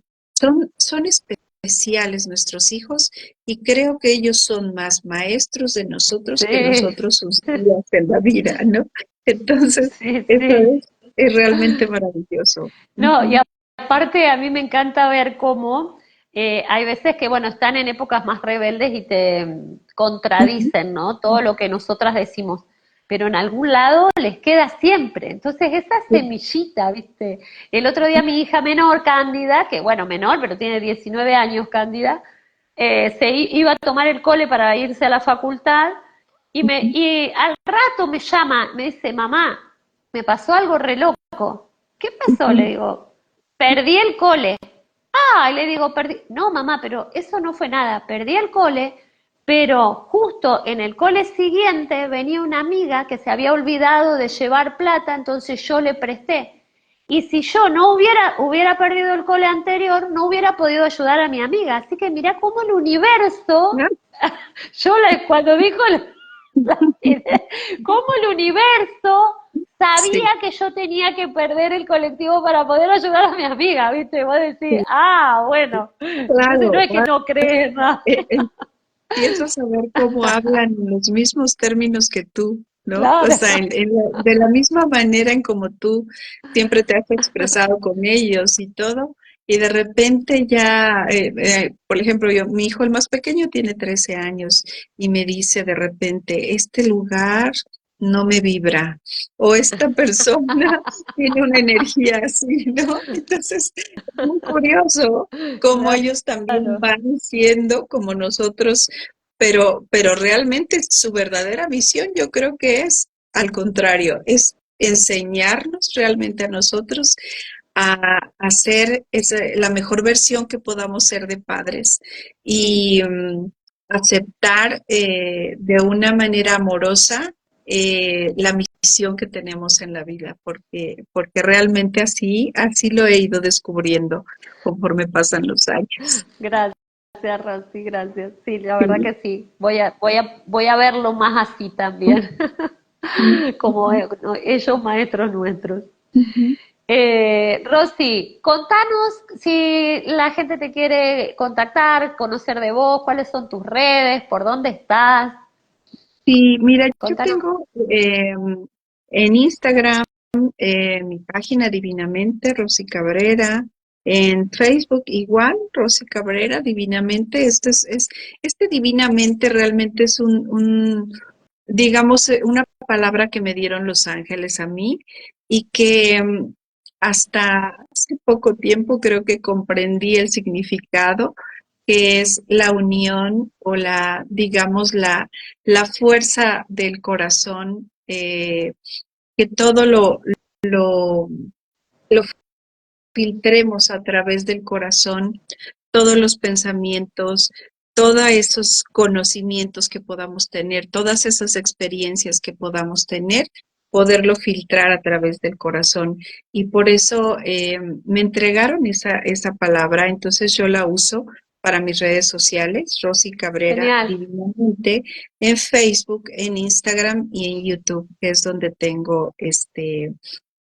son especiales nuestros hijos y creo que ellos son más maestros de nosotros que Sí, nosotros sus guías en la vida, ¿no? Entonces, sí, eso sí. es realmente maravilloso. No, y Ujú, aparte a mí me encanta ver cómo hay veces que, bueno, están en épocas más rebeldes y te ujú, contradicen, ¿no? Todo lo que nosotras decimos, pero en algún lado les queda siempre. Entonces, esa sí, semillita, ¿viste? El otro día mi hija menor, Cándida, que bueno, menor, pero tiene 19 años, Cándida, iba a tomar el cole para irse a la facultad ujú, y al rato me llama, me dice, mamá, me pasó algo re loco. ¿Qué pasó? Le ujú. digo, perdí el cole. Ah, y le digo, perdí. No, mamá, pero eso no fue nada. Perdí el cole, pero justo en el cole siguiente venía una amiga que se había olvidado de llevar plata, entonces yo le presté. Y si yo no hubiera perdido el cole anterior, no hubiera podido ayudar a mi amiga. Así que mirá cómo el universo, ¿No? cuando dijo cómo el universo sabía Sí, que yo tenía que perder el colectivo para poder ayudar a mi amiga, ¿viste? Vos decís, sí, ah, bueno, entonces no claro. es que no crees, ¿no? Empiezas a ver cómo hablan en los mismos términos que tú, ¿no? O Claro, sea, de la misma manera en como tú siempre te has expresado con ellos y todo, y de repente ya, por ejemplo, mi hijo el más pequeño tiene 13 años y me dice de repente, este lugar no me vibra, o esta persona tiene una energía así, ¿no? Entonces, es muy curioso cómo ellos también claro. van siendo como nosotros, pero realmente su verdadera misión yo creo que es al contrario, es enseñarnos realmente a nosotros a ser la mejor versión que podamos ser de padres y aceptar de una manera amorosa la misión que tenemos en la vida, porque realmente así lo he ido descubriendo conforme pasan los años. Gracias, Rosy, gracias. Sí, la verdad Sí. que sí. Voy a verlo más así también, como no, ellos maestros nuestros. Ujú. Rosy, contanos si la gente te quiere contactar, conocer de vos, cuáles son tus redes, por dónde estás. Sí, mira, yo Contanos. tengo en Instagram mi página Divinamente, Rosy Cabrera, en Facebook igual, Rosy Cabrera, Divinamente. Este Divinamente realmente es digamos, una palabra que me dieron los ángeles a mí y que hasta hace poco tiempo creo que comprendí el significado, que es la unión o digamos, la fuerza del corazón, que todo lo, lo filtremos a través del corazón, todos los pensamientos, todos esos conocimientos que podamos tener, todas esas experiencias que podamos tener, poderlo filtrar a través del corazón. Y por eso me entregaron esa palabra, entonces yo la uso para mis redes sociales, Rosy Cabrera Genial. Divinamente, en Facebook, en Instagram y en YouTube, que es donde tengo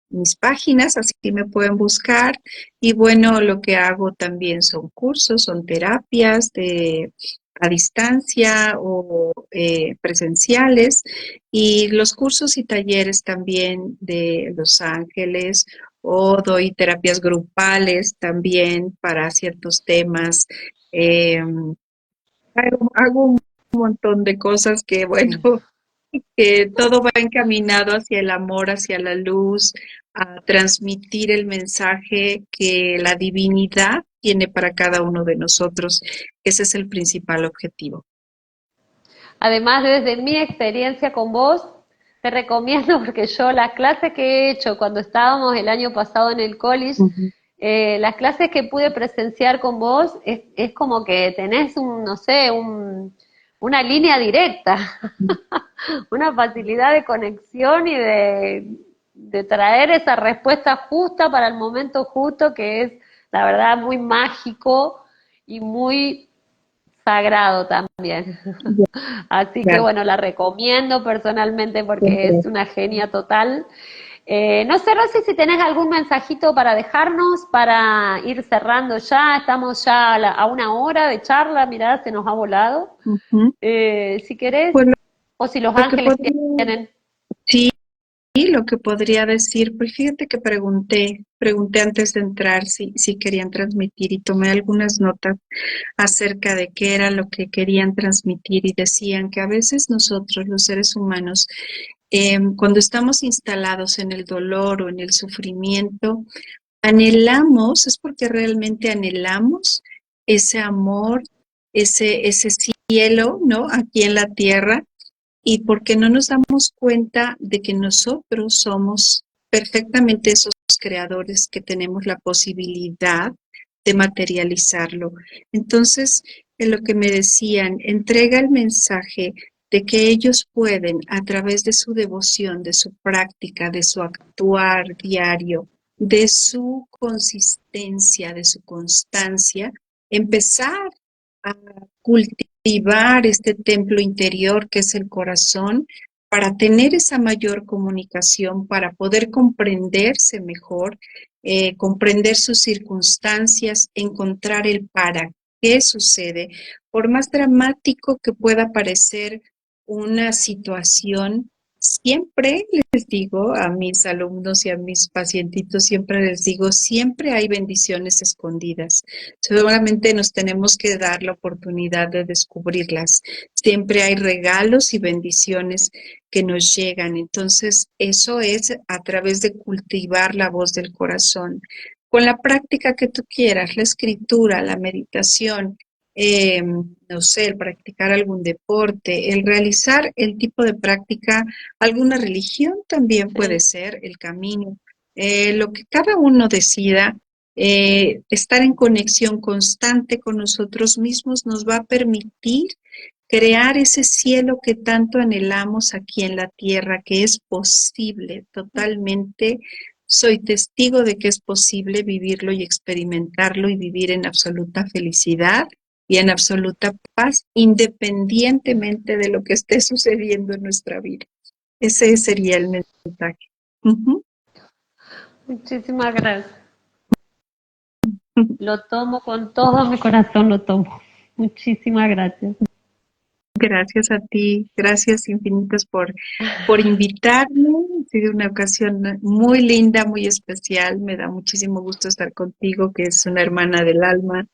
mis páginas, así que me pueden buscar. Y bueno, lo que hago también son cursos, son terapias a distancia o presenciales, y los cursos y talleres también de Los Ángeles, o doy terapias grupales también para ciertos temas. Eh, hago un montón de cosas que, bueno, que todo va encaminado hacia el amor, hacia la luz, a transmitir el mensaje que la divinidad tiene para cada uno de nosotros. Ese es el principal objetivo. Además, desde mi experiencia con vos, te recomiendo porque yo las clases que he hecho cuando estábamos el año pasado en el college, Ujú. las clases que pude presenciar con vos, es como que tenés no sé, una línea directa, una facilidad de conexión y de traer esa respuesta justa para el momento justo, que es, la verdad, muy mágico y muy sagrado también. Ya, Así que gracias. bueno, la recomiendo personalmente porque es una genia total. No sé, Rosy, si tenés algún mensajito para dejarnos, para ir cerrando ya. Estamos ya a una hora de charla, mirá, se nos ha volado. Ujú. Si querés, Pues o si los lo que ángeles podría, tienen. sí, lo que podría decir, pues fíjate que pregunté antes de entrar si querían transmitir, y tomé algunas notas acerca de qué era lo que querían transmitir, y decían que a veces nosotros, los seres humanos, cuando estamos instalados en el dolor o en el sufrimiento, anhelamos, es porque realmente anhelamos ese amor, ese cielo, ¿no? Aquí en la tierra, y porque no nos damos cuenta de que nosotros somos perfectamente esos creadores que tenemos la posibilidad de materializarlo. Entonces, en lo que me decían, entrega el mensaje de que ellos pueden, a través de su devoción, de su práctica, de su actuar diario, de su consistencia, de su constancia, empezar a cultivar este templo interior que es el corazón, para tener esa mayor comunicación, para poder comprenderse mejor, comprender sus circunstancias, encontrar el para qué sucede. Por más dramático que pueda parecer una situación, siempre les digo a mis alumnos y a mis pacientitos, siempre les digo, siempre hay bendiciones escondidas. Solamente nos tenemos que dar la oportunidad de descubrirlas. Siempre hay regalos y bendiciones que nos llegan. Entonces, eso es a través de cultivar la voz del corazón. Con la práctica que tú quieras, la escritura, la meditación, no sé, el practicar algún deporte, el realizar el tipo de práctica, alguna religión también puede Sí. ser el camino. lo que cada uno decida, estar en conexión constante con nosotros mismos nos va a permitir crear ese cielo que tanto anhelamos aquí en la tierra, que es posible totalmente. Soy testigo de que es posible vivirlo y experimentarlo y vivir en absoluta felicidad y en absoluta paz, independientemente de lo que esté sucediendo en nuestra vida. Ese sería el mensaje. Ujú. Muchísimas gracias. Lo tomo con todo mi corazón, lo tomo. Muchísimas gracias. Gracias a ti, gracias infinitas por invitarme. Ha sido una ocasión muy linda, muy especial. Me da muchísimo gusto estar contigo, que es una hermana del alma,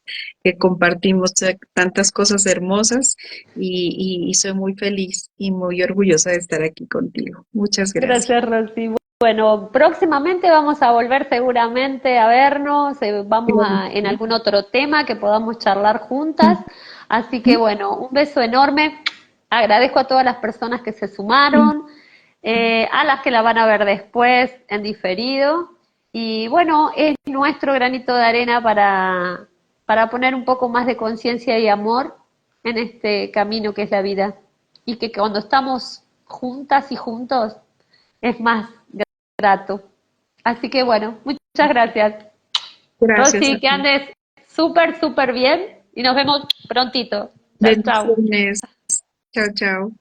que compartimos tantas cosas hermosas y soy muy feliz y muy orgullosa de estar aquí contigo. Muchas gracias. Gracias, Rosy. Bueno, próximamente vamos a volver seguramente a vernos, vamos a en algún otro tema que podamos charlar juntas. Así que bueno, un beso enorme. Agradezco a todas las personas que se sumaron, a las que la van a ver después en diferido. Y bueno, es nuestro granito de arena para poner un poco más de conciencia y amor en este camino que es la vida. Y que cuando estamos juntas y juntos es más grato. Así que bueno, muchas gracias. Gracias a Rosy, que ti. andes súper, súper bien y nos vemos prontito. Chao, chao. Bendiciones. Chao, chao.